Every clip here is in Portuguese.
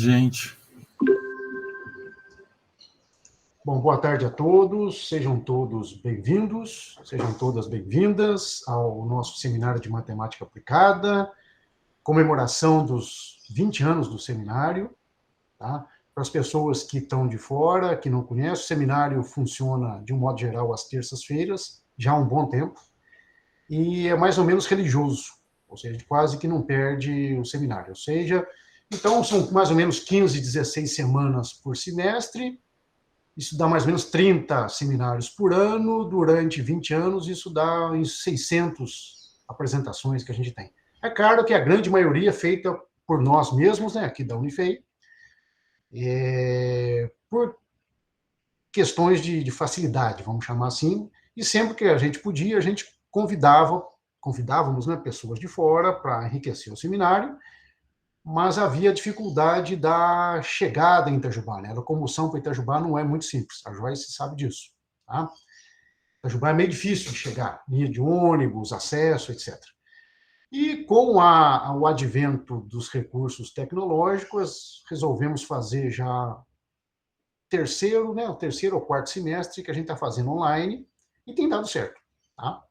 gente. Bom, boa tarde a todos, sejam todos bem-vindos, sejam todas bem-vindas ao nosso seminário de Matemática Aplicada, comemoração dos 20 anos do seminário, tá? Para as pessoas que estão de fora, que não conhecem, o seminário funciona, de um modo geral, às terças-feiras, já há um bom tempo, e é mais ou menos religioso, ou seja, a gente quase que não perde o seminário, ou seja, então são mais ou menos 15, 16 semanas por semestre. Isso dá mais ou menos 30 seminários por ano, durante 20 anos, isso dá uns 600 apresentações que a gente tem. É claro que a grande maioria é feita por nós mesmos, né, aqui da Unifei, por questões de facilidade, vamos chamar assim, e sempre que a gente podia, a gente convidávamos, né, pessoas de fora para enriquecer o seminário, mas havia dificuldade da chegada em Itajubá, né? A locomoção para Itajubá não é muito simples, a Joyce sabe disso, tá? Itajubá é meio difícil de chegar, linha de ônibus, acesso, etc. E com o advento dos recursos tecnológicos, resolvemos fazer já o terceiro ou quarto semestre que a gente está fazendo online, e tem dado certo, tá?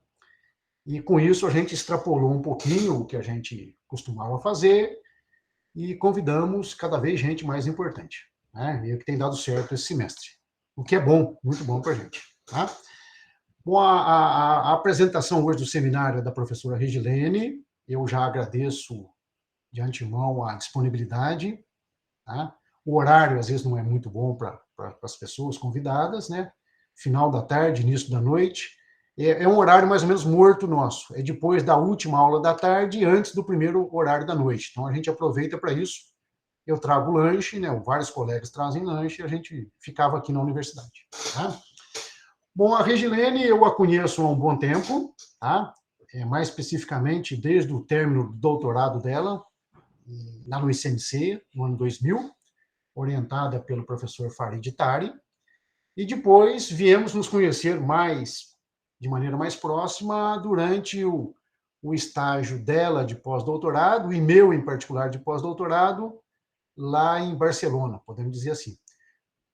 E com isso a gente extrapolou um pouquinho o que a gente costumava fazer, e convidamos cada vez gente mais importante, né? E o que tem dado certo esse semestre. O que é bom, muito bom para a gente. Tá? Bom, a apresentação hoje do seminário é da professora Regilene. Eu já agradeço de antemão a disponibilidade. Tá? O horário, às vezes, não é muito bom para as pessoas convidadas, né? Final da tarde, início da noite. É um horário mais ou menos morto nosso. É depois da última aula da tarde e antes do primeiro horário da noite. Então, a gente aproveita para isso. Eu trago lanche, né? Vários colegas trazem lanche e a gente ficava aqui na universidade. Tá? Bom, a Regilene, eu a conheço há um bom tempo, tá? Mais especificamente desde o término do doutorado dela, lá no ICMC, no ano 2000, orientada pelo professor Farid Tari, e depois viemos nos conhecer de maneira mais próxima, durante o estágio dela de pós-doutorado, e meu em particular de pós-doutorado, lá em Barcelona, podemos dizer assim.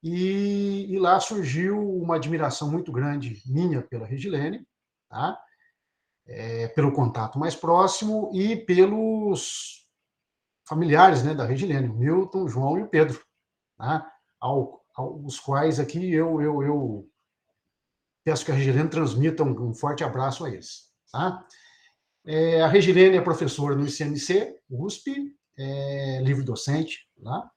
E lá surgiu uma admiração muito grande minha pela Regilene, tá? Pelo contato mais próximo e pelos familiares, né, da Regilene, o Milton, o João e o Pedro, tá? Aos quais aqui eu peço que a Regilene transmita um forte abraço a eles. Tá? A Regilene é professora no ICMC, USP, livre-docente lá,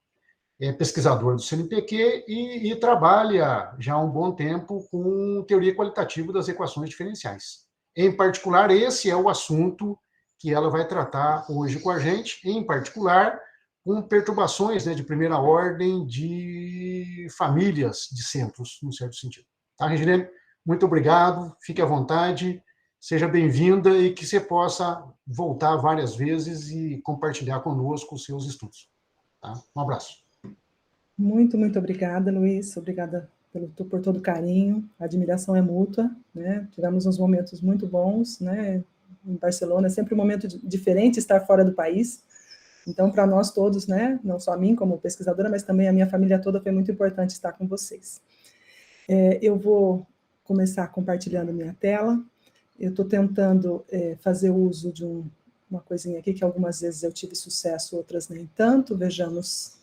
é pesquisadora do CNPq e trabalha já há um bom tempo com teoria qualitativa das equações diferenciais. Em particular, esse é o assunto que ela vai tratar hoje com a gente, em particular, com perturbações, né, de primeira ordem de famílias de centros, num certo sentido. Tá, Regilene? Muito obrigado, fique à vontade, seja bem-vinda e que você possa voltar várias vezes e compartilhar conosco os seus estudos. Tá? Um abraço. Muito, muito obrigada, Luiz, obrigada por todo o carinho, a admiração é mútua, né? Tivemos uns momentos muito bons, né? Em Barcelona, é sempre um momento diferente estar fora do país, então para nós todos, né? Não só a mim como pesquisadora, mas também a minha família toda, foi muito importante estar com vocês. Eu vou começar compartilhando minha tela, eu estou tentando fazer uso de uma coisinha aqui, que algumas vezes eu tive sucesso, outras nem tanto, vejamos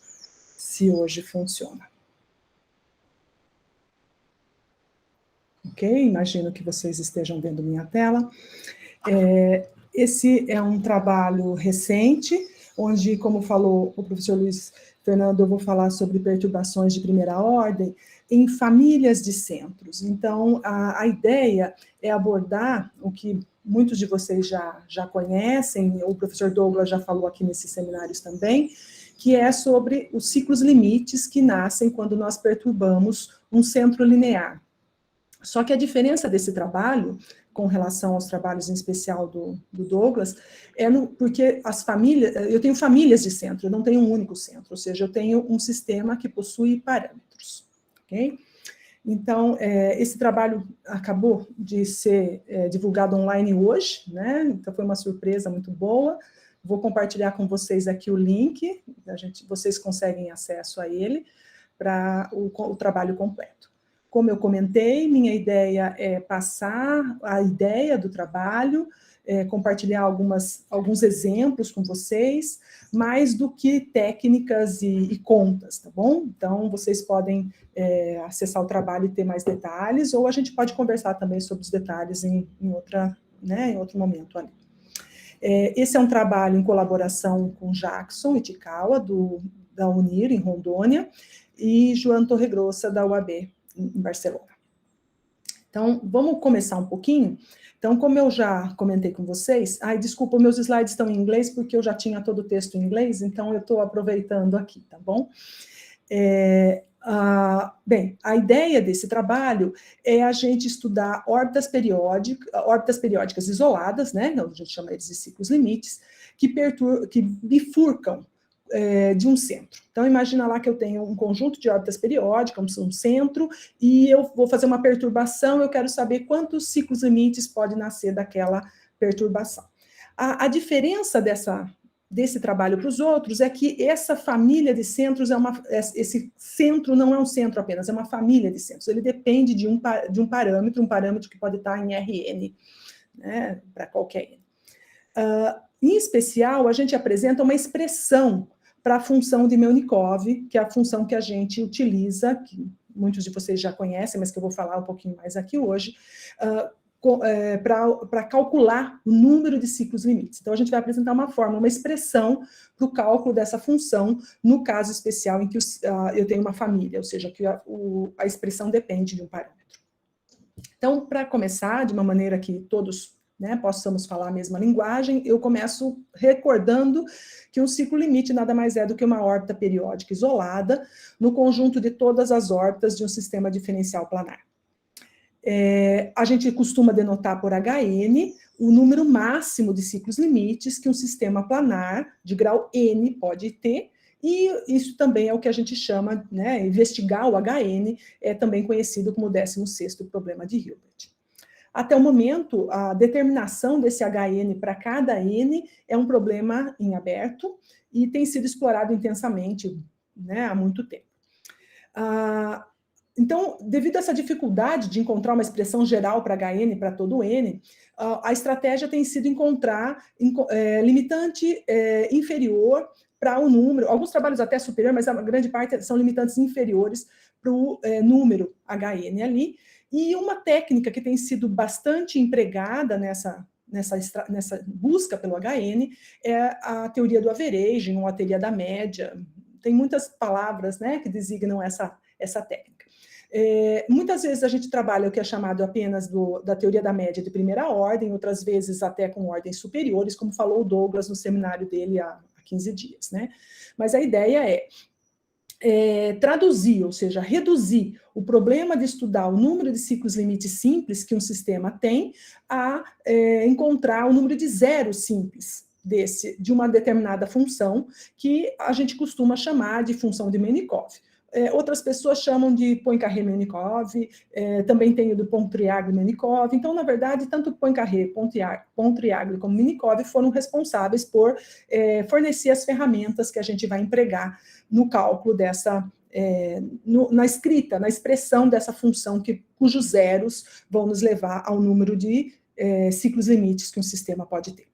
se hoje funciona. Ok? Imagino que vocês estejam vendo minha tela. Esse é um trabalho recente, onde, como falou o professor Luiz Fernando, eu vou falar sobre perturbações de primeira ordem em famílias de centros. Então, a ideia é abordar o que muitos de vocês já conhecem, o professor Douglas já falou aqui nesses seminários também, que é sobre os ciclos limites que nascem quando nós perturbamos um centro linear. Só que a diferença desse trabalho, com relação aos trabalhos em especial do Douglas, porque as famílias, eu tenho famílias de centro, eu não tenho um único centro, ou seja, eu tenho um sistema que possui parâmetros, ok? Então, esse trabalho acabou de ser divulgado online hoje, né? Então foi uma surpresa muito boa, Vou compartilhar com vocês aqui o link, vocês conseguem acesso a ele para o trabalho completo. Como eu comentei, minha ideia é passar a ideia do trabalho, compartilhar alguns exemplos com vocês, mais do que técnicas e contas, tá bom? Então, vocês podem acessar o trabalho e ter mais detalhes, ou a gente pode conversar também sobre os detalhes em outro momento ali. Esse é um trabalho em colaboração com Jackson Itikawa, da Unir, em Rondônia, e João Torregrossa, da UAB, em Barcelona. Então, vamos começar um pouquinho. Então, como eu já comentei com vocês... desculpa, meus slides estão em inglês, porque eu já tinha todo o texto em inglês, então eu estou aproveitando aqui, tá bom? Bem, a ideia desse trabalho é a gente estudar órbitas periódicas isoladas, né? A gente chama eles de ciclos limites, que bifurcam de um centro. Então, imagina lá que eu tenho um conjunto de órbitas periódicas, um centro, e eu vou fazer uma perturbação, eu quero saber quantos ciclos limites pode nascer daquela perturbação. A diferença desse trabalho para os outros é que essa família de centros esse centro não é um centro apenas, é uma família de centros. Ele depende de um parâmetro que pode estar em Rn, né, para qualquer n. Em especial, a gente apresenta uma expressão para a função de Melnikov, que é a função que a gente utiliza, que muitos de vocês já conhecem, mas que eu vou falar um pouquinho mais aqui hoje, para calcular o número de ciclos limites. Então, a gente vai apresentar uma forma, uma expressão para o cálculo dessa função, no caso especial em que eu tenho uma família, ou seja, que a expressão depende de um parâmetro. Então, para começar, de uma maneira que todos possamos falar a mesma linguagem, eu começo recordando que um ciclo limite nada mais é do que uma órbita periódica isolada no conjunto de todas as órbitas de um sistema diferencial planar. A gente costuma denotar por Hn o número máximo de ciclos limites que um sistema planar de grau n pode ter, e isso também é o que a gente chama, investigar o Hn, é também conhecido como o 16º problema de Hilbert. Até o momento, a determinação desse Hn para cada n é um problema em aberto e tem sido explorado intensamente, há muito tempo. Então, devido a essa dificuldade de encontrar uma expressão geral para Hn para todo n, a estratégia tem sido encontrar limitante inferior para o número, alguns trabalhos até superior, mas a grande parte são limitantes inferiores para o número Hn ali. E uma técnica que tem sido bastante empregada nessa busca pelo Hn é a teoria do averaging, ou a teoria da média. Tem muitas palavras que designam essa técnica. Muitas vezes a gente trabalha o que é chamado apenas da teoria da média de primeira ordem, outras vezes até com ordens superiores, como falou o Douglas no seminário dele há 15 dias. Mas a ideia é traduzir, ou seja, reduzir o problema de estudar o número de ciclos limites simples que um sistema tem a encontrar o número de zeros simples de uma determinada função, que a gente costuma chamar de função de Melnikov. Outras pessoas chamam de Poincaré-Melnikov, também tem o do Pontriago-Melnikov. Então, na verdade, tanto Poincaré, Pontriago como Melnikov foram responsáveis por fornecer as ferramentas que a gente vai empregar no cálculo na escrita, na expressão dessa função, cujos zeros vão nos levar ao número de ciclos limites que um sistema pode ter.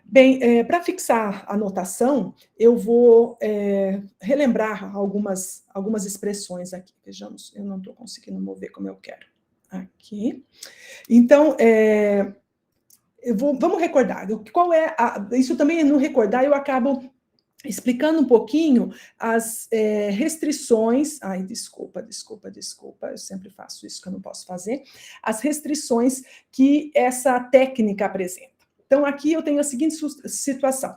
Bem, para fixar a notação, eu vou relembrar algumas expressões aqui. Vejamos, eu não estou conseguindo mover como eu quero. Aqui. Então, vamos recordar. Isso também, no recordar, eu acabo explicando um pouquinho as restrições... Ai, desculpa, eu sempre faço isso que eu não posso fazer. As restrições que essa técnica apresenta. Então, aqui eu tenho a seguinte situação.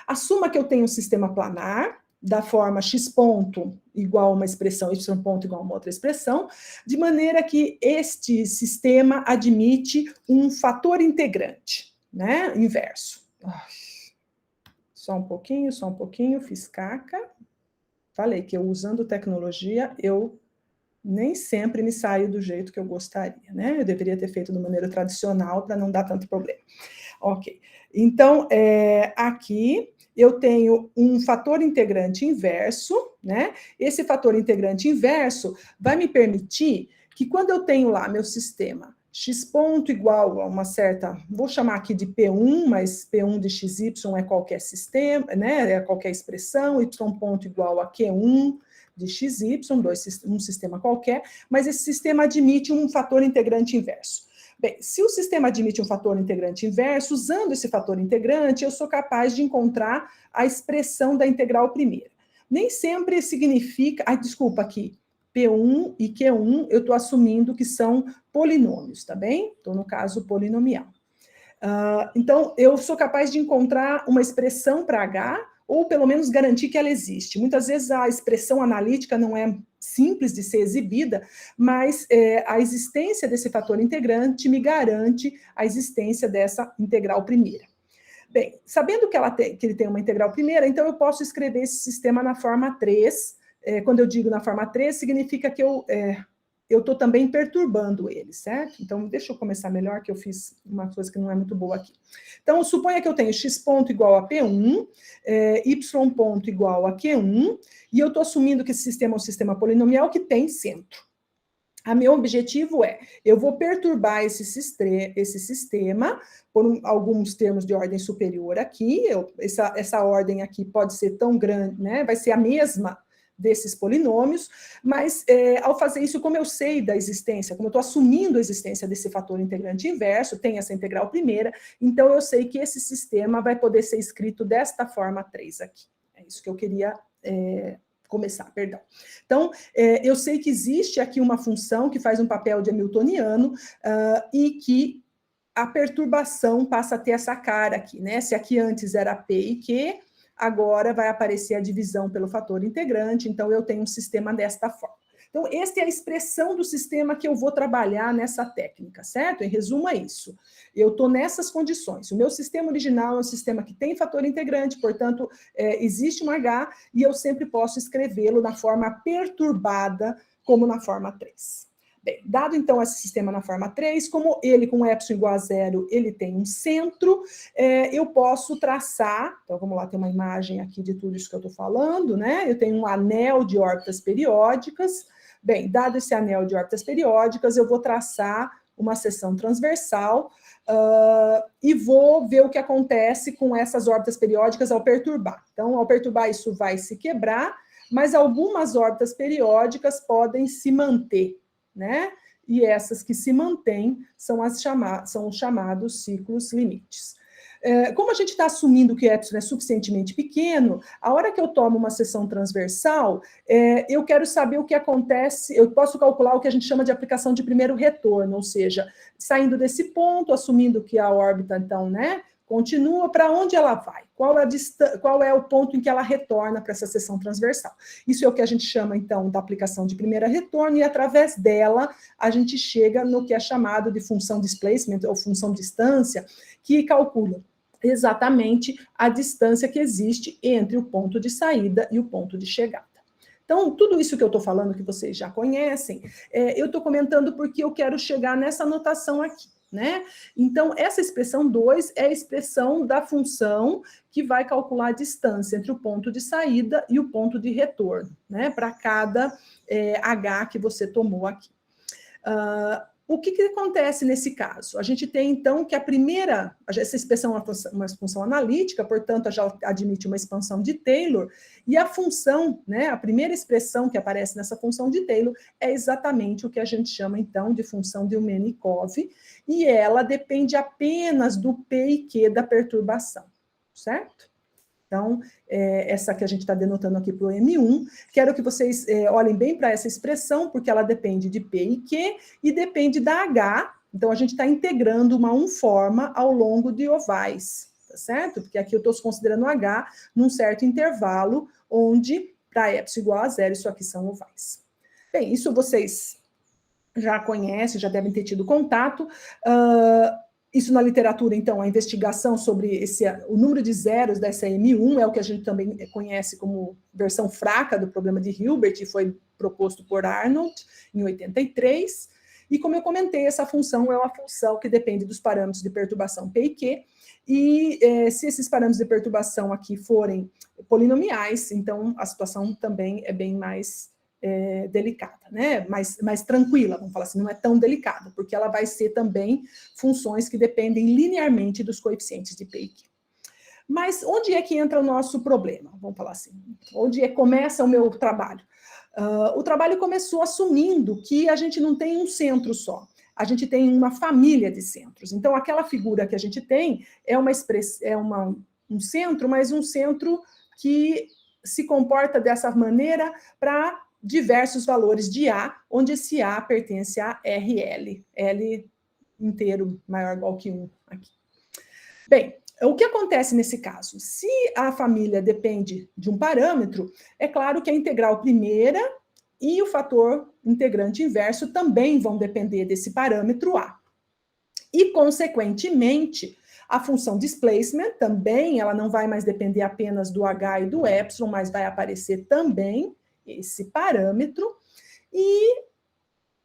Assuma que eu tenho um sistema planar, da forma x ponto igual a uma expressão, y ponto igual a uma outra expressão, de maneira que este sistema admite um fator integrante, inverso. Só um pouquinho, fiz caca. Falei que eu, usando tecnologia, eu nem sempre me saio do jeito que eu gostaria, Eu deveria ter feito de maneira tradicional para não dar tanto problema. Ok. Então, aqui eu tenho um fator integrante inverso, né? Esse fator integrante inverso vai me permitir que quando eu tenho lá meu sistema x ponto igual a uma certa, vou chamar aqui de P1, mas P1 de xy é qualquer sistema, né? É qualquer expressão, y ponto igual a Q1 de xy, um sistema qualquer, mas esse sistema admite um fator integrante inverso. Bem, se o sistema admite um fator integrante inverso, usando esse fator integrante, eu sou capaz de encontrar a expressão da integral primeira. Nem sempre significa... desculpa aqui. P1 e Q1, eu estou assumindo que são polinômios, tá bem? Estou no caso polinomial. Então, eu sou capaz de encontrar uma expressão para H, ou pelo menos garantir que ela existe. Muitas vezes a expressão analítica não é simples de ser exibida, mas a existência desse fator integrante me garante a existência dessa integral primeira. Bem, sabendo que ele tem uma integral primeira, então eu posso escrever esse sistema na forma 3. Quando eu digo na forma 3, significa que eu estou também perturbando ele, certo? Então, deixa eu começar melhor, que eu fiz uma coisa que não é muito boa aqui. Então, suponha que eu tenho x ponto igual a P1, y ponto igual a Q1, e eu estou assumindo que esse sistema é um sistema polinomial que tem centro. Meu objetivo eu vou perturbar esse sistema por alguns termos de ordem superior aqui, essa ordem aqui pode ser tão grande, né? Vai ser a mesma desses polinômios, mas ao fazer isso, como eu sei da existência, como eu estou assumindo a existência desse fator integrante inverso, tem essa integral primeira, então eu sei que esse sistema vai poder ser escrito desta forma 3 aqui. É isso que eu queria começar, perdão. Então, eu sei que existe aqui uma função que faz um papel de hamiltoniano e que a perturbação passa a ter essa cara aqui, né? Se aqui antes era P e Q, agora vai aparecer a divisão pelo fator integrante, então eu tenho um sistema desta forma. Então, esta é a expressão do sistema que eu vou trabalhar nessa técnica, certo? Em resumo, é isso. Eu estou nessas condições. O meu sistema original é um sistema que tem fator integrante, portanto, existe um H, e eu sempre posso escrevê-lo na forma perturbada, como na forma 3. Bem, dado então esse sistema na forma 3, como ele com epsilon igual a 0, ele tem um centro, eu posso traçar, então vamos lá, tem uma imagem aqui de tudo isso que eu estou falando, né? Eu tenho um anel de órbitas periódicas. Bem, dado esse anel de órbitas periódicas, eu vou traçar uma seção transversal e vou ver o que acontece com essas órbitas periódicas ao perturbar. Então, ao perturbar, isso vai se quebrar, mas algumas órbitas periódicas podem se manter, né? E essas que se mantêm são os chamados ciclos limites. Como a gente está assumindo que epsilon é suficientemente pequeno, a hora que eu tomo uma seção transversal, eu quero saber o que acontece, eu posso calcular o que a gente chama de aplicação de primeiro retorno, ou seja, saindo desse ponto, assumindo que a órbita, então, né, continua, para onde ela vai? Qual é o ponto em que ela retorna para essa seção transversal? Isso é o que a gente chama, então, da aplicação de primeira retorno, e através dela a gente chega no que é chamado de função displacement, ou função distância, que calcula exatamente a distância que existe entre o ponto de saída e o ponto de chegada. Então, tudo isso que eu estou falando, que vocês já conhecem, eu estou comentando porque eu quero chegar nessa notação aqui, né? Então, essa expressão 2 é a expressão da função que vai calcular a distância entre o ponto de saída e o ponto de retorno, né? Para cada H que você tomou aqui. O que acontece nesse caso? A gente tem, então, que essa expressão é uma função analítica, portanto, já admite uma expansão de Taylor, e a função, né, a primeira expressão que aparece nessa função de Taylor é exatamente o que a gente chama, então, de função de Melnikov, e ela depende apenas do P e Q da perturbação, certo? Então, essa que a gente está denotando aqui para o M1, quero que vocês olhem bem para essa expressão, porque ela depende de P e Q e depende da H, então a gente está integrando uma unforma ao longo de ovais, tá certo? Porque aqui eu estou considerando H num certo intervalo, onde, para epsilon igual a 0, isso aqui são ovais. Bem, isso vocês já conhecem, já devem ter tido contato. Isso na literatura, então, a investigação sobre o número de zeros dessa M1 é o que a gente também conhece como versão fraca do problema de Hilbert, e foi proposto por Arnold em 83. E como eu comentei, essa função é uma função que depende dos parâmetros de perturbação P e Q, e se esses parâmetros de perturbação aqui forem polinomiais, então a situação também é bem mais delicada, né? Mais tranquila, vamos falar assim, não é tão delicada, porque ela vai ser também funções que dependem linearmente dos coeficientes de P e Q. Mas onde é que entra o nosso problema? Vamos falar assim, onde começa o meu trabalho? O trabalho começou assumindo que a gente não tem um centro só, a gente tem uma família de centros. Então, aquela figura que a gente tem é um centro, mas um centro que se comporta dessa maneira para diversos valores de A, onde esse A pertence a RL, L inteiro maior ou igual que 1 aqui. Bem, o que acontece nesse caso? Se a família depende de um parâmetro, é claro que a integral primeira e o fator integrante inverso também vão depender desse parâmetro A. E, consequentemente, a função displacement também, ela não vai mais depender apenas do H e do epsilon, mas vai aparecer também esse parâmetro, e,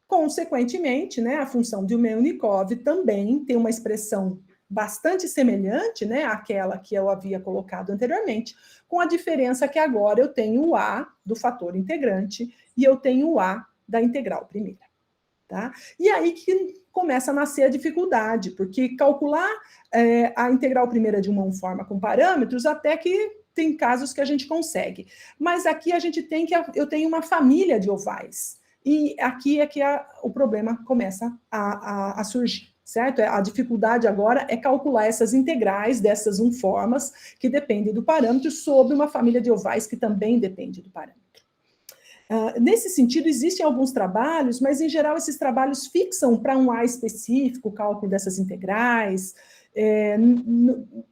consequentemente, né, a função de Melnikov também tem uma expressão bastante semelhante, né, àquela que eu havia colocado anteriormente, com a diferença que agora eu tenho o A do fator integrante e eu tenho o A da integral primeira. Tá? E aí que começa a nascer a dificuldade, porque calcular a integral primeira de uma forma com parâmetros, até que tem casos que a gente consegue. Mas aqui a gente tem eu tenho uma família de ovais. E aqui é que o problema começa a surgir, certo? A dificuldade agora é calcular essas integrais dessas formas que dependem do parâmetro sobre uma família de ovais que também depende do parâmetro. Nesse sentido, existem alguns trabalhos, mas, em geral, esses trabalhos fixam para um A específico o cálculo dessas integrais.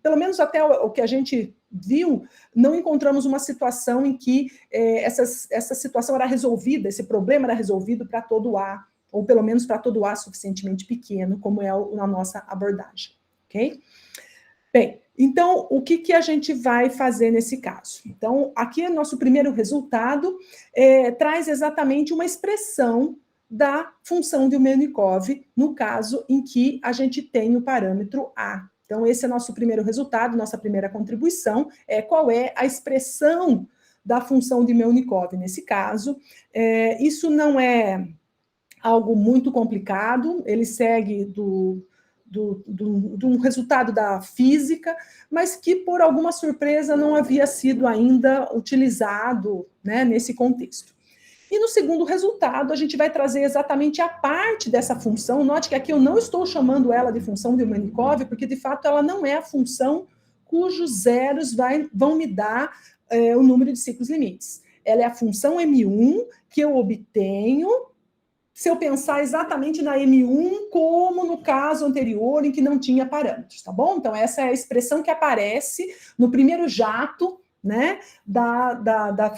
Pelo menos até o que a gente viu, não encontramos uma situação em que essa situação era resolvida, esse problema era resolvido para todo A, ou pelo menos para todo A suficientemente pequeno, como é na nossa abordagem. Ok? Bem, então, o que a gente vai fazer nesse caso? Então, aqui o nosso primeiro resultado traz exatamente uma expressão da função de Melnikov, no caso em que a gente tem o parâmetro A. Então, esse é nosso primeiro resultado, nossa primeira contribuição, qual é a expressão da função de Melnikov nesse caso. Isso não é algo muito complicado, ele segue de um resultado da física, mas que, por alguma surpresa, não havia sido ainda utilizado, né, nesse contexto. E no segundo resultado, a gente vai trazer exatamente a parte dessa função. Note que aqui eu não estou chamando ela de função de Melnikov, porque, de fato, ela não é a função cujos zeros vão me dar o número de ciclos limites. Ela é a função M1 que eu obtenho se eu pensar exatamente na M1 como no caso anterior em que não tinha parâmetros, tá bom? Então, essa é a expressão que aparece no primeiro jato, né, da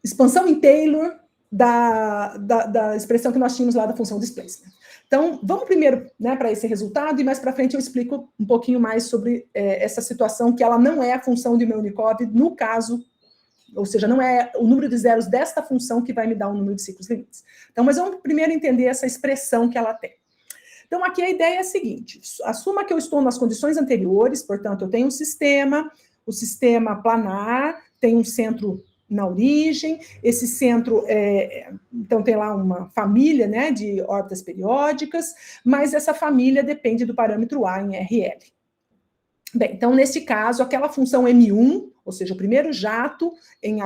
expansão em Taylor da expressão que nós tínhamos lá da função displacement. Então, vamos primeiro, né, para esse resultado, e mais para frente eu explico um pouquinho mais sobre essa situação, que ela não é a função de Melnikov no caso, ou seja, não é o número de zeros desta função que vai me dar um número de ciclos limites. Então, mas vamos primeiro entender essa expressão que ela tem. Então, aqui a ideia é a seguinte: assuma que eu estou nas condições anteriores, portanto, eu tenho um sistema, o sistema planar, tem um centro na origem, esse centro, então tem lá uma família, né, de órbitas periódicas, mas essa família depende do parâmetro A em RL. Bem, então, nesse caso, aquela função M1, ou seja, o primeiro jato em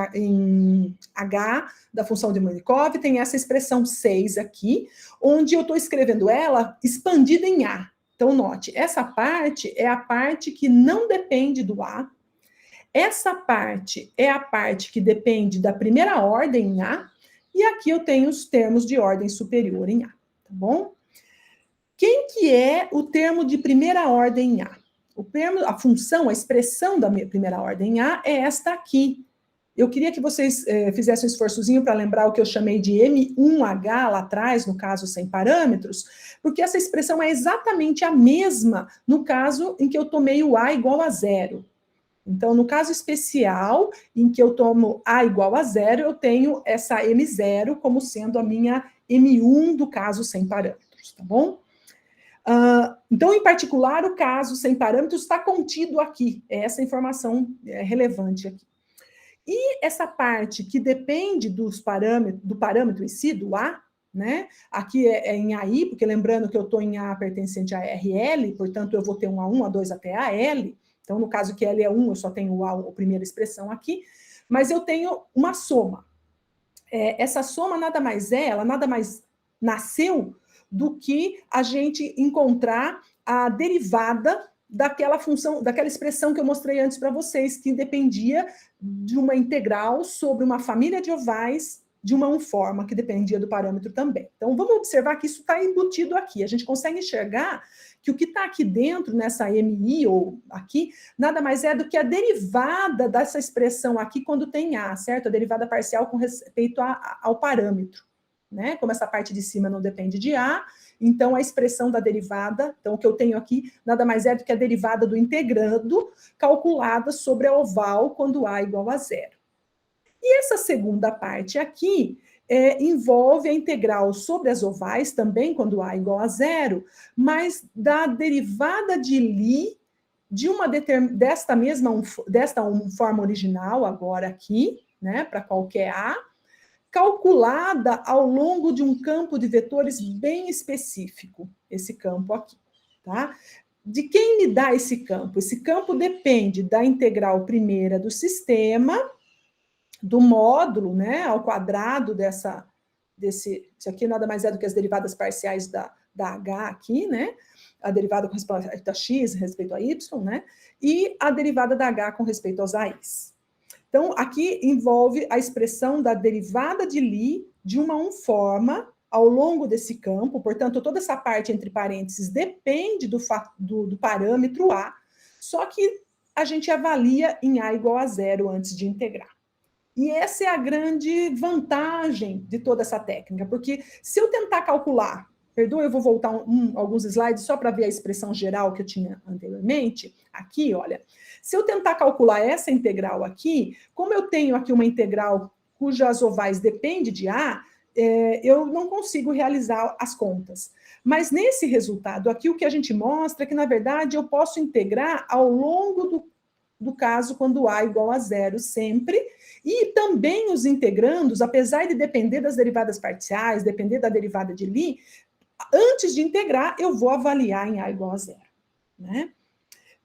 H da função de Melnikov, tem essa expressão 6 aqui, onde eu estou escrevendo ela expandida em A. Então, note, essa parte é a parte que não depende do A, essa parte é a parte que depende da primeira ordem em A, e aqui eu tenho os termos de ordem superior em A, tá bom? Quem que é o termo de primeira ordem em A? A função, a expressão da primeira ordem em A é esta aqui. Eu queria que vocês fizessem um esforçozinho para lembrar o que eu chamei de M1H lá atrás, no caso sem parâmetros, porque essa expressão é exatamente a mesma no caso em que eu tomei o A igual a 0. Então, no caso especial, em que eu tomo A igual a 0, eu tenho essa M0 como sendo a minha M1 do caso sem parâmetros, tá bom? Então, em particular, o caso sem parâmetros está contido aqui, é essa informação relevante aqui. E essa parte que depende do parâmetro em si, do A, né? Aqui é em AI, porque lembrando que eu estou em A pertencente a RL, portanto, eu vou ter um A1, A2 até AL. Então, no caso que L é 1, eu só tenho o A, a primeira expressão aqui, mas eu tenho uma soma. Essa soma ela nada mais nasceu do que a gente encontrar a derivada daquela função, daquela expressão que eu mostrei antes para vocês, que dependia de uma integral sobre uma família de ovais de uma unforma, que dependia do parâmetro também. Então, vamos observar que isso está embutido aqui. A gente consegue enxergar que o que está aqui dentro, nessa MI, ou aqui, nada mais é do que a derivada dessa expressão aqui quando tem A, certo? A derivada parcial com respeito ao parâmetro, né? Como essa parte de cima não depende de A, então a expressão da derivada, então o que eu tenho aqui, nada mais é do que a derivada do integrando calculada sobre a oval quando A igual a 0. E essa segunda parte aqui envolve a integral sobre as ovais, também quando A igual a 0, mas da derivada de Lie de desta forma original, agora aqui, né, para qualquer A, calculada ao longo de um campo de vetores bem específico, esse campo aqui, tá? De quem me dá esse campo? Esse campo depende da integral primeira do sistema, do módulo, né, ao quadrado isso aqui nada mais é do que as derivadas parciais da H aqui, né, a derivada com respeito a x, respeito a y, né, e a derivada da H com respeito aos AIs. Então, aqui envolve a expressão da derivada de Lie de uma unforma ao longo desse campo, portanto, toda essa parte entre parênteses depende do parâmetro A, só que a gente avalia em A igual a 0 antes de integrar. E essa é a grande vantagem de toda essa técnica, porque se eu tentar calcular, perdoa, eu vou voltar alguns slides só para ver a expressão geral que eu tinha anteriormente, aqui, olha, se eu tentar calcular essa integral aqui, como eu tenho aqui uma integral cujas ovais dependem de A, eu não consigo realizar as contas. Mas nesse resultado aqui, o que a gente mostra é que, na verdade, eu posso integrar ao longo do caso quando A igual a 0 sempre, e também os integrandos, apesar de depender das derivadas parciais, depender da derivada de Lie, antes de integrar, eu vou avaliar em A igual a 0. Né?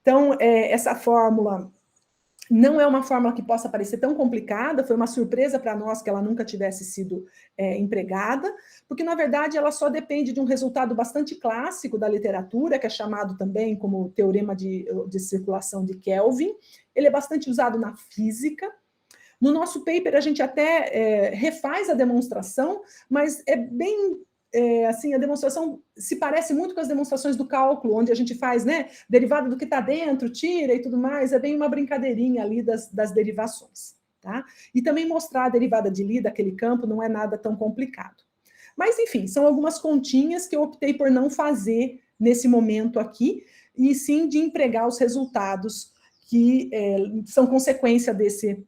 Então, essa fórmula não é uma fórmula que possa parecer tão complicada, foi uma surpresa para nós que ela nunca tivesse sido empregada, porque, na verdade, ela só depende de um resultado bastante clássico da literatura, que é chamado também como teorema de circulação de Kelvin. Ele é bastante usado na física. No nosso paper, a gente até refaz a demonstração, mas é bem... assim, a demonstração se parece muito com as demonstrações do cálculo, onde a gente faz, né, derivada do que está dentro, tira e tudo mais, é bem uma brincadeirinha ali das derivações, tá? E também mostrar a derivada de Lie daquele campo não é nada tão complicado. Mas, enfim, são algumas continhas que eu optei por não fazer nesse momento aqui, e sim de empregar os resultados que são consequência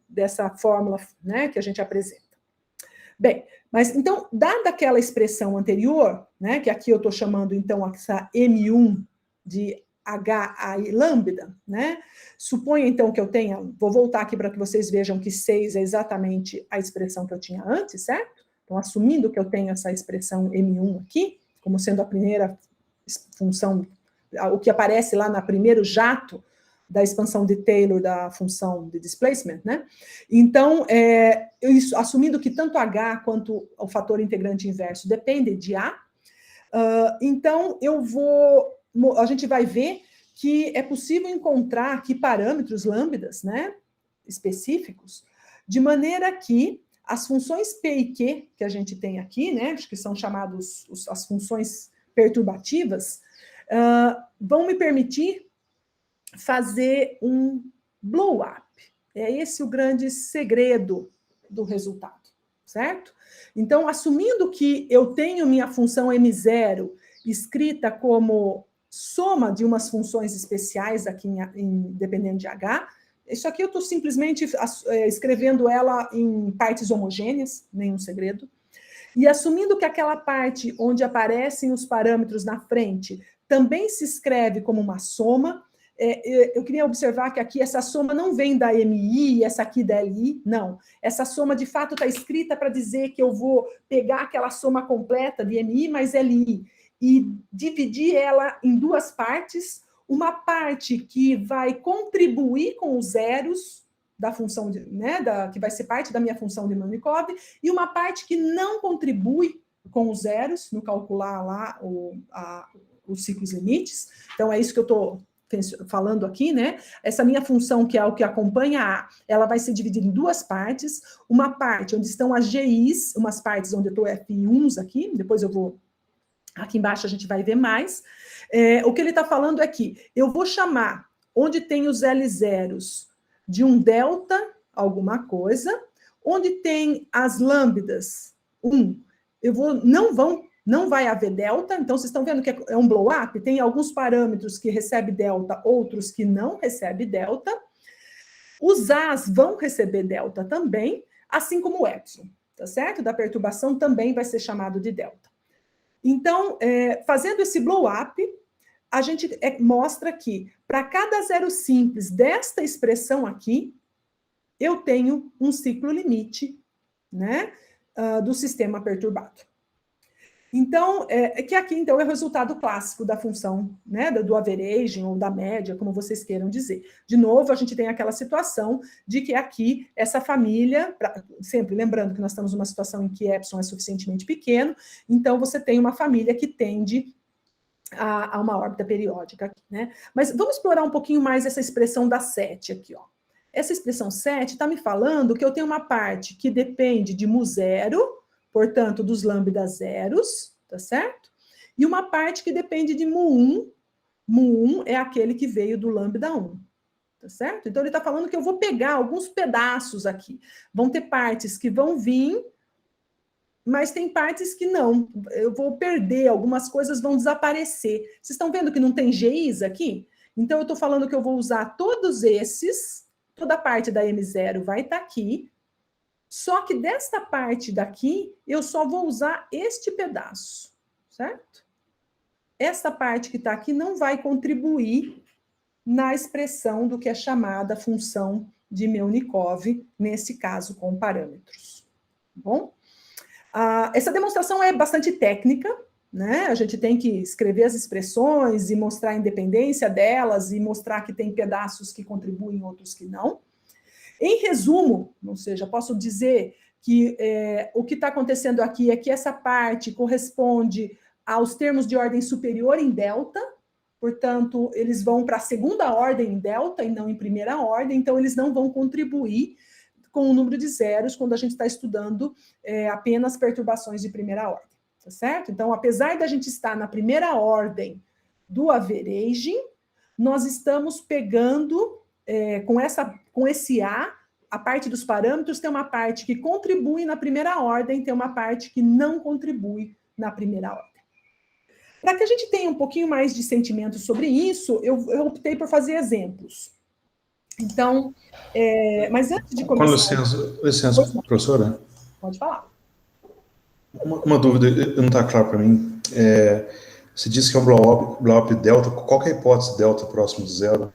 dessa fórmula, né, que a gente apresenta. Bem, mas então, dada aquela expressão anterior, né, que aqui eu estou chamando, então, essa M1 de HI lambda, né, suponha, então, que eu tenha, vou voltar aqui para que vocês vejam que 6 é exatamente a expressão que eu tinha antes, certo? Então, assumindo que eu tenho essa expressão M1 aqui, como sendo a primeira função, o que aparece lá no primeiro jato da expansão de Taylor da função de displacement, né? Então, assumindo que tanto H quanto o fator integrante inverso dependem de A, então a gente vai ver que é possível encontrar aqui parâmetros lambdas, né, específicos, de maneira que as funções P e Q que a gente tem aqui, né, que são chamadas as funções perturbativas, vão me permitir fazer um blow-up. É esse o grande segredo do resultado, certo? Então, assumindo que eu tenho minha função M0 escrita como soma de umas funções especiais aqui dependendo de H, Isso aqui eu estou simplesmente escrevendo ela em partes homogêneas, nenhum segredo. E assumindo que aquela parte onde aparecem os parâmetros na frente também se escreve como uma soma, eu queria observar que aqui essa soma não vem da MI e essa aqui da LI, não. Essa soma, de fato, está escrita para dizer que eu vou pegar aquela soma completa de MI mais LI e dividir ela em duas partes, uma parte que vai contribuir com os zeros da função, que vai ser parte da minha função de Melnikov, e uma parte que não contribui com os zeros, no calcular lá os ciclos limites. Então, é isso que eu estou falando aqui, né? Essa minha função, que é o que acompanha A, ela vai ser dividida em duas partes. Uma parte onde estão as GIs, umas partes onde eu estou F1s aqui, depois eu vou... Aqui embaixo a gente vai ver mais. O que ele está falando é que eu vou chamar, onde tem os L0s, de um delta, alguma coisa, onde tem as lambdas, não vai haver delta, então vocês estão vendo que é um blow-up, tem alguns parâmetros que recebem delta, outros que não recebem delta. Os As vão receber delta também, assim como o epsilon, tá certo? Da perturbação também vai ser chamado de delta. Então, fazendo esse blow-up, a gente mostra que, para cada zero simples desta expressão aqui, eu tenho um ciclo limite, né, do sistema perturbado. Então, que aqui, então, é o resultado clássico da função, né, do averaging ou da média, como vocês queiram dizer. De novo, a gente tem aquela situação de que aqui, essa família, sempre lembrando que nós estamos numa situação em que epsilon é suficientemente pequeno, então você tem uma família que tende a uma órbita periódica aqui, né? Mas vamos explorar um pouquinho mais essa expressão da 7 aqui, ó. Essa expressão 7 está me falando que eu tenho uma parte que depende de μ0, portanto, dos lambda zeros, tá certo? E uma parte que depende de μ1. μ1 é aquele que veio do lambda 1, tá certo? Então, ele está falando que eu vou pegar alguns pedaços aqui. Vão ter partes que vão vir, mas tem partes que não. Eu vou perder, algumas coisas vão desaparecer. Vocês estão vendo que não tem GIs aqui? Então, eu estou falando que eu vou usar todos esses, toda a parte da M0 vai estar aqui, só que desta parte daqui, eu só vou usar este pedaço, certo? Esta parte que está aqui não vai contribuir na expressão do que é chamada função de Melnikov, nesse caso com parâmetros. Bom? Essa demonstração é bastante técnica, né? A gente tem que escrever as expressões e mostrar a independência delas e mostrar que tem pedaços que contribuem, outros que não. Em resumo, ou seja, posso dizer que o que está acontecendo aqui é que essa parte corresponde aos termos de ordem superior em delta, portanto, eles vão para a segunda ordem em delta e não em primeira ordem, então eles não vão contribuir com o número de zeros quando a gente está estudando apenas perturbações de primeira ordem, tá certo? Então, apesar da gente estar na primeira ordem do averaging, nós estamos pegando com esse a parte dos parâmetros tem uma parte que contribui na primeira ordem, tem uma parte que não contribui na primeira ordem. Para que a gente tenha um pouquinho mais de sentimento sobre isso, eu optei por fazer exemplos. Então, mas antes de começar... Com licença, professora. Pode falar. Uma dúvida, não está claro para mim. Você disse que é um blow-up delta. Qual que é a hipótese delta próximo de zero?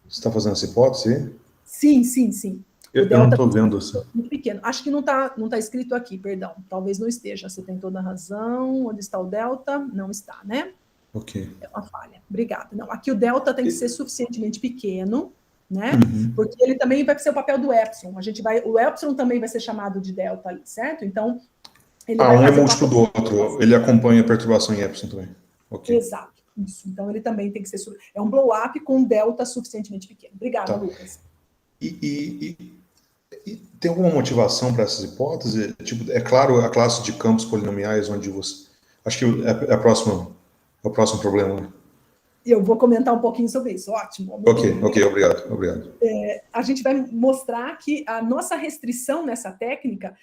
Você está fazendo essa hipótese? Sim. Eu não estou vendo isso. Muito pequeno. Acho que não tá escrito aqui, perdão. Talvez não esteja. Você tem toda a razão. Onde está o delta? Não está, né? Ok. É uma falha. Obrigada. Não, aqui o delta tem que ser suficientemente pequeno, né? Uhum. Porque ele também vai ser o papel do epsilon. O epsilon também vai ser chamado de delta ali, certo? Então, ele vai um é fazer múltiplo do outro. Ele acompanha a perturbação em epsilon também. Okay. Exato. Isso. Então, ele também tem que ser... É um blow-up com delta suficientemente pequeno. Obrigada, Tá. Lucas. E tem alguma motivação para essas hipóteses? Tipo, é claro, a classe de campos polinomiais, onde você... Acho que é o próximo problema, né? Eu vou comentar um pouquinho sobre isso. Ótimo. Ok, obrigado. A gente vai mostrar que a nossa restrição nessa técnica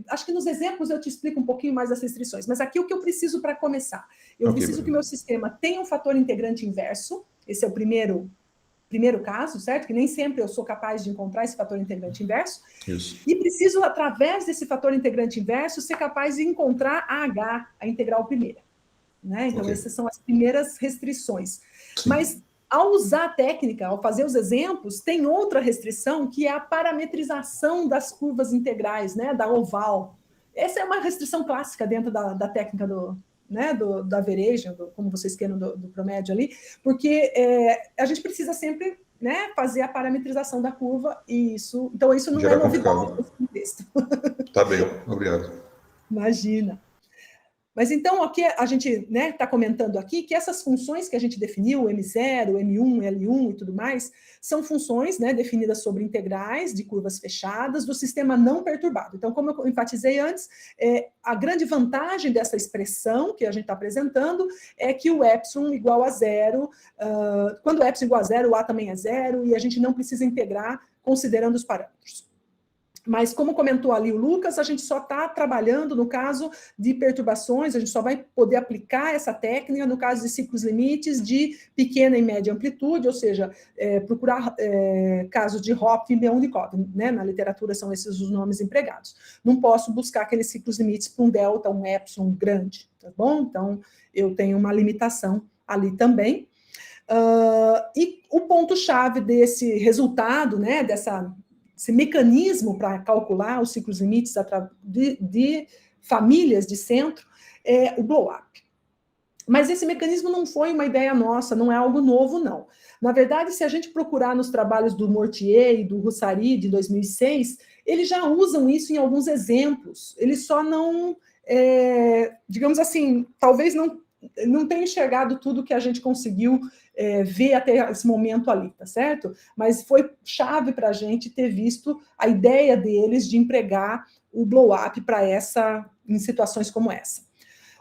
acho que nos exemplos eu te explico um pouquinho mais as restrições, mas aqui o que eu preciso para começar? Eu preciso que o meu sistema tenha um fator integrante inverso, esse é o primeiro primeiro caso, certo? Que nem sempre eu sou capaz de encontrar esse fator integrante inverso. Isso. E preciso, através desse fator integrante inverso, ser capaz de encontrar a H, a integral primeira. Né? Então, essas são as primeiras restrições. Sim. Mas, ao usar a técnica, ao fazer os exemplos, tem outra restrição, que é a parametrização das curvas integrais, né? Da oval. Essa é uma restrição clássica dentro da técnica da averagem, como vocês queiram, do promédio ali, porque a gente precisa sempre, né, fazer a parametrização da curva, e isso não é novidade nesse contexto. Tá bem, obrigado. Imagina. Mas então, aqui a gente está comentando aqui que essas funções que a gente definiu, M0, M1, L1 e tudo mais, são funções, né, definidas sobre integrais de curvas fechadas do sistema não perturbado. Então, como eu enfatizei antes, a grande vantagem dessa expressão que a gente está apresentando é que o epsilon igual a zero, quando o epsilon igual a zero, o A também é zero, e a gente não precisa integrar considerando os parâmetros. Mas, como comentou ali o Lucas, a gente só está trabalhando no caso de perturbações, a gente só vai poder aplicar essa técnica no caso de ciclos limites de pequena e média amplitude, ou seja, procurar casos de Hopf e Leonikov, né? Na literatura são esses os nomes empregados. Não posso buscar aqueles ciclos limites para um delta, um epsilon grande, tá bom? Então, eu tenho uma limitação ali também. E o ponto-chave desse resultado, né, esse mecanismo para calcular os ciclos limites de famílias de centro é o blow-up. Mas esse mecanismo não foi uma ideia nossa, não é algo novo, não. Na verdade, se a gente procurar nos trabalhos do Mortier e do Roussari, de 2006, eles já usam isso em alguns exemplos. Eles só não, digamos assim, talvez não tenham enxergado tudo que a gente conseguiu ver até esse momento ali, tá certo? Mas foi chave para a gente ter visto a ideia deles de empregar o blow-up em situações como essa.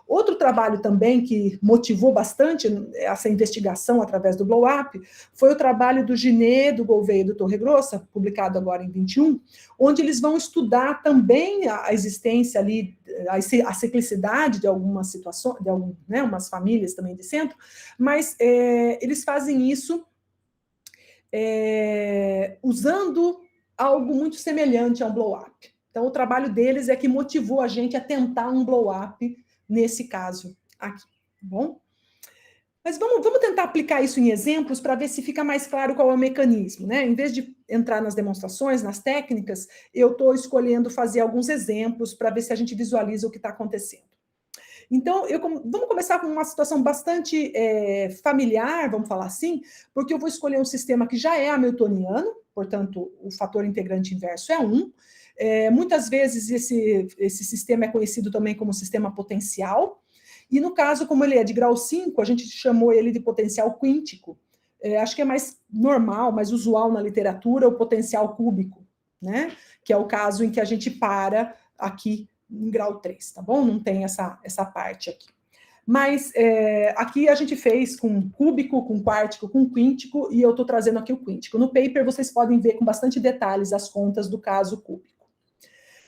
Outro trabalho também que motivou bastante essa investigação através do blow-up foi o trabalho do Ginet, do Gouveia e do Torregrossa, publicado agora em 21, onde eles vão estudar também a existência ali, a ciclicidade de algumas situações, de umas famílias também de centro, mas eles fazem isso usando algo muito semelhante a um blow-up. Então, o trabalho deles é que motivou a gente a tentar um blow-up nesse caso aqui, tá bom? Mas vamos tentar aplicar isso em exemplos para ver se fica mais claro qual é o mecanismo, né? Em vez de entrar nas demonstrações, nas técnicas, eu estou escolhendo fazer alguns exemplos para ver se a gente visualiza o que está acontecendo. Então, vamos começar com uma situação bastante familiar, vamos falar assim, porque eu vou escolher um sistema que já é hamiltoniano, portanto, o fator integrante inverso é 1. Muitas vezes esse sistema é conhecido também como sistema potencial, e no caso, como ele é de grau 5, a gente chamou ele de potencial quíntico. Acho que é mais normal, mais usual na literatura, o potencial cúbico, né? Que é o caso em que a gente para aqui em grau 3, tá bom? Não tem essa parte aqui. Mas aqui a gente fez com cúbico, com quártico, com quíntico, e eu estou trazendo aqui o quíntico. No paper, vocês podem ver com bastante detalhes as contas do caso cúbico.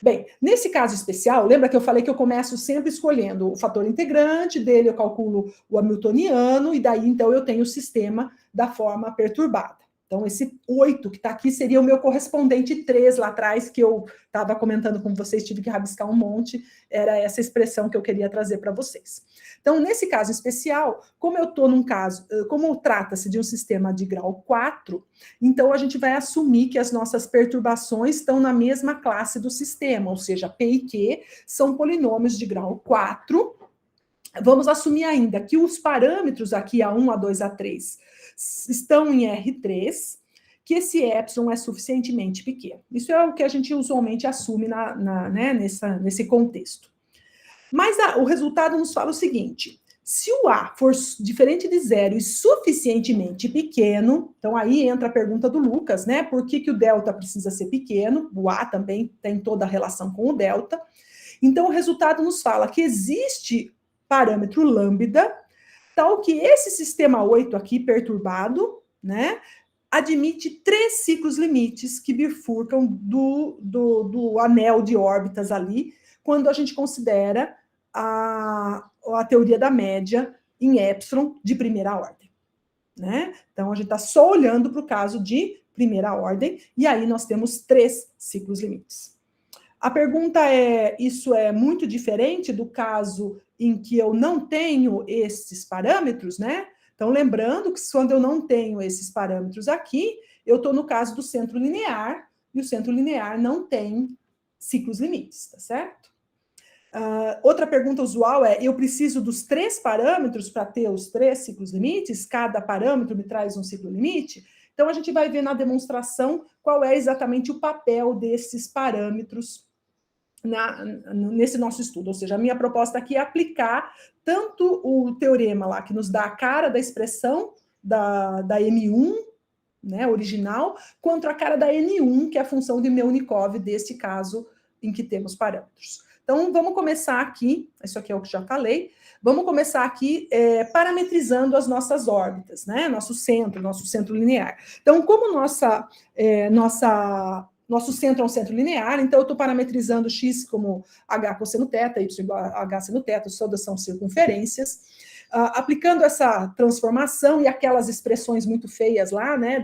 Bem, nesse caso especial, lembra que eu falei que eu começo sempre escolhendo o fator integrante, dele eu calculo o hamiltoniano, e daí, então, eu tenho o sistema da forma perturbada. Então, esse 8 que está aqui seria o meu correspondente 3 lá atrás, que eu estava comentando com vocês, tive que rabiscar um monte, era essa expressão que eu queria trazer para vocês. Então, nesse caso especial, como eu estou num caso, como trata-se de um sistema de grau 4, então a gente vai assumir que as nossas perturbações estão na mesma classe do sistema, ou seja, P e Q são polinômios de grau 4. Vamos assumir ainda que os parâmetros aqui, A1, A2, A3, estão em R3, que esse epsilon é suficientemente pequeno. Isso é o que a gente usualmente assume nesse contexto. Mas o resultado nos fala o seguinte: se o A for diferente de zero e suficientemente pequeno, então aí entra a pergunta do Lucas, né? Por que o delta precisa ser pequeno? O A também tem toda a relação com o delta. Então, o resultado nos fala que existe parâmetro lambda, tal que esse sistema 8 aqui, perturbado, né, admite 3 ciclos limites que bifurcam do anel de órbitas ali, quando a gente considera a teoria da média em epsilon de primeira ordem. né? Então, a gente está só olhando para o caso de primeira ordem, e aí nós temos 3 ciclos limites. A pergunta é, isso é muito diferente do caso em que eu não tenho esses parâmetros, né? Então, lembrando que quando eu não tenho esses parâmetros aqui, eu estou no caso do centro linear, e o centro linear não tem ciclos limites, tá certo? Outra pergunta usual é, eu preciso dos 3 parâmetros para ter os 3 ciclos limites? Cada parâmetro me traz um ciclo limite? Então, a gente vai ver na demonstração qual é exatamente o papel desses parâmetros nesse nosso estudo. Ou seja, a minha proposta aqui é aplicar tanto o teorema lá, que nos dá a cara da expressão da M1, né, original, quanto a cara da N1, que é a função de Melnikov, desse caso em que temos parâmetros. Então, vamos começar aqui, isso aqui é o que já falei, vamos começar aqui parametrizando as nossas órbitas, né? Nosso centro linear. Então, como nosso centro é um centro linear, então eu estou parametrizando x como h cosseno θ, y igual a h seno θ, todas são circunferências. Aplicando essa transformação e aquelas expressões muito feias lá, né,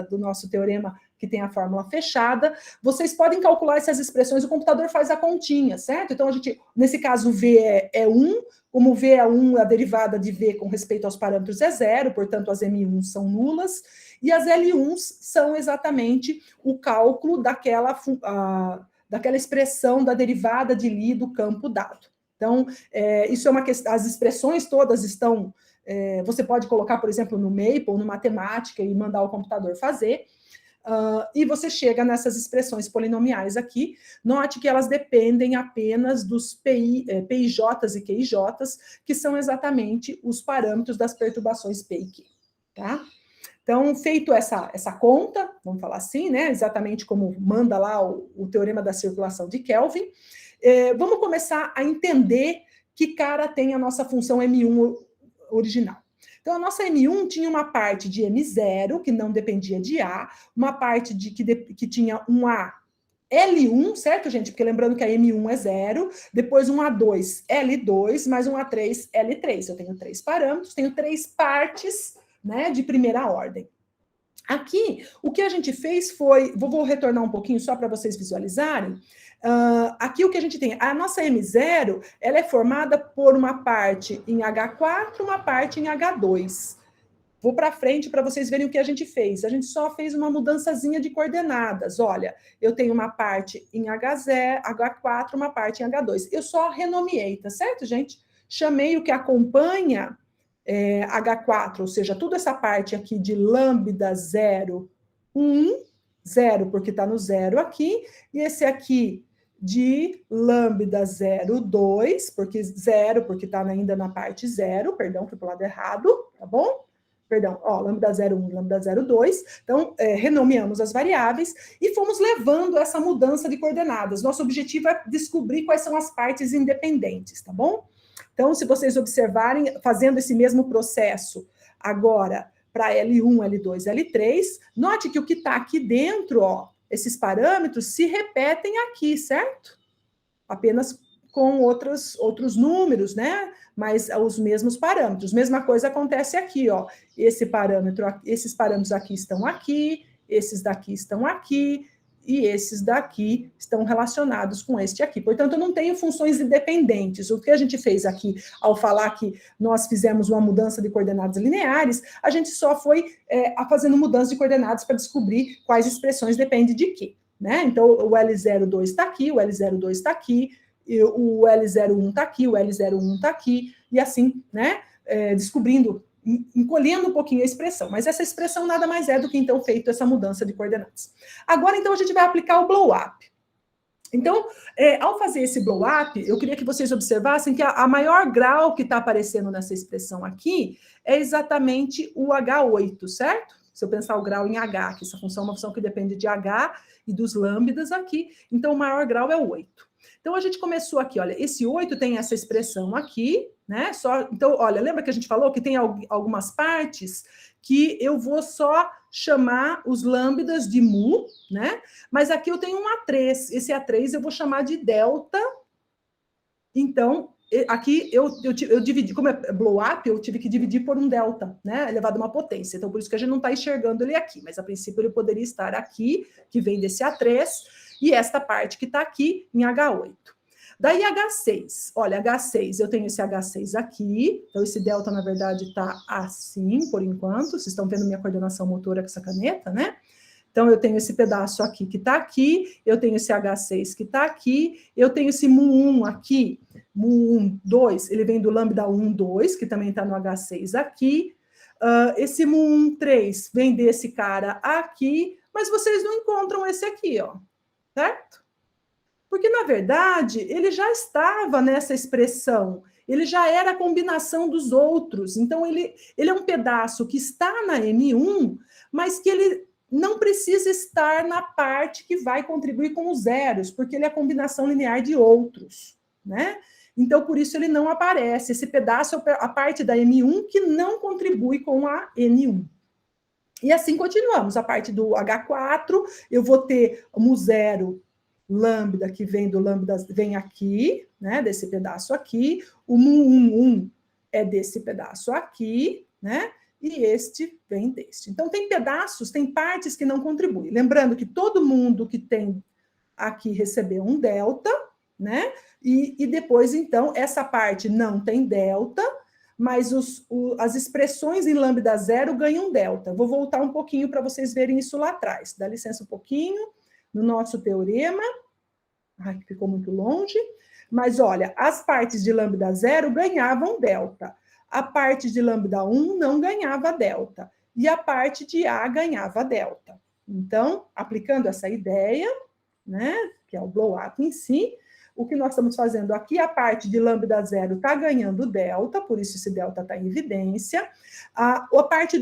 do nosso teorema que tem a fórmula fechada, vocês podem calcular essas expressões, o computador faz a continha, certo? Então, nesse caso, V é 1, como V é 1, a derivada de V com respeito aos parâmetros é 0, portanto, as M1 são nulas, e as L1s são exatamente o cálculo daquela expressão da derivada de Lie do campo dado. Então, isso é uma questão, as expressões todas estão, você pode colocar, por exemplo, no Maple, no Matemática, e mandar o computador fazer, e você chega nessas expressões polinomiais aqui. Note que elas dependem apenas dos PIJs e QIJs, que são exatamente os parâmetros das perturbações P e Q, tá? Então, feito essa conta, vamos falar assim, né, exatamente como manda lá o teorema da circulação de Kelvin, vamos começar a entender que cara tem a nossa função M1 original. Então, a nossa M1 tinha uma parte de M0, que não dependia de A, uma parte que tinha um A L1, certo, gente? Porque lembrando que a M1 é 0, depois um A2 L2, mais um A3 L3. Eu tenho 3 parâmetros, tenho 3 partes, né, de primeira ordem. Aqui, o que a gente fez foi, vou retornar um pouquinho só para vocês visualizarem. Aqui o que a gente tem, a nossa M0, ela é formada por uma parte em H4, uma parte em H2. Vou para frente para vocês verem o que a gente fez. A gente só fez uma mudançazinha de coordenadas. Olha, eu tenho uma parte em H4, uma parte em H2. Eu só renomeei, tá certo, gente? Chamei o que acompanha H4, ou seja, toda essa parte aqui de lambda 0, 1, 0 porque está no 0 aqui, e esse aqui de lambda 0, 2, porque 0, porque está ainda na parte 0, perdão, fui para o lado errado, tá bom? Perdão, lambda 0,1 e lambda 0,2. Então, renomeamos as variáveis e fomos levando essa mudança de coordenadas. Nosso objetivo é descobrir quais são as partes independentes, tá bom? Então, se vocês observarem, fazendo esse mesmo processo agora para L1, L2, L3, note que o que está aqui dentro, esses parâmetros se repetem aqui, certo? Apenas com outros números, né? Mas os mesmos parâmetros. Mesma coisa acontece aqui, esses parâmetros aqui estão aqui, esses daqui estão aqui, e esses daqui estão relacionados com este aqui. Portanto, eu não tenho funções independentes. O que a gente fez aqui, ao falar que nós fizemos uma mudança de coordenadas lineares, a gente só foi fazendo mudança de coordenadas para descobrir quais expressões dependem de quê, né? Então, o L02 está aqui, o L02 está aqui, o L01 está aqui, o L01 está aqui, e assim, né? Descobrindo, encolhendo um pouquinho a expressão, mas essa expressão nada mais é do que, então, feito essa mudança de coordenadas. Agora, então, a gente vai aplicar o blow-up. Então, ao fazer esse blow-up, eu queria que vocês observassem que a maior grau que está aparecendo nessa expressão aqui é exatamente o H8, certo? Se eu pensar o grau em H, que essa função é uma função que depende de H e dos lambdas aqui, então o maior grau é o 8. Então, a gente começou aqui, olha, esse 8 tem essa expressão aqui, né? Então, olha, lembra que a gente falou que tem algumas partes que eu vou só chamar os lambdas de mu, né? Mas aqui eu tenho um A3, esse A3 eu vou chamar de delta, então, aqui eu dividi, como é blow-up, eu tive que dividir por um delta, né, elevado a uma potência. Então, por isso que a gente não está enxergando ele aqui, mas a princípio ele poderia estar aqui, que vem desse A3, e esta parte que está aqui em H8. Daí H6, olha, H6, eu tenho esse H6 aqui, então esse delta, na verdade, está assim, por enquanto, vocês estão vendo minha coordenação motora com essa caneta, né? Então, eu tenho esse pedaço aqui que está aqui, eu tenho esse H6 que está aqui, eu tenho esse mu1 aqui, mu1, 2, ele vem do lambda 1, 2, que também está no H6 aqui, esse mu1, 3 vem desse cara aqui, mas vocês não encontram esse aqui, ó, certo? Porque, na verdade, ele já estava nessa expressão, ele já era a combinação dos outros. Então, ele é um pedaço que está na M1, mas que ele não precisa estar na parte que vai contribuir com os zeros, porque ele é a combinação linear de outros, né? Então, por isso, ele não aparece. Esse pedaço é a parte da M1 que não contribui com a N1. E assim continuamos. A parte do H4, eu vou ter o mu0 lambda, que vem do lambda, vem aqui, né, desse pedaço aqui, o mu1 é desse pedaço aqui, né, e este vem deste. Então, tem pedaços, tem partes que não contribuem. Lembrando que todo mundo que tem aqui recebeu um delta, né, e depois, então, essa parte não tem delta, mas as expressões em lambda 0 ganham delta. Vou voltar um pouquinho para vocês verem isso lá atrás. Dá licença um pouquinho. No nosso teorema, ai, ficou muito longe, mas olha, as partes de lambda 0 ganhavam delta, a parte de lambda 1 não ganhava delta, e a parte de A ganhava delta. Então, aplicando essa ideia, né, que é o blow-up em si, o que nós estamos fazendo aqui, a parte de lambda 0 está ganhando delta, por isso esse delta está em evidência, a parte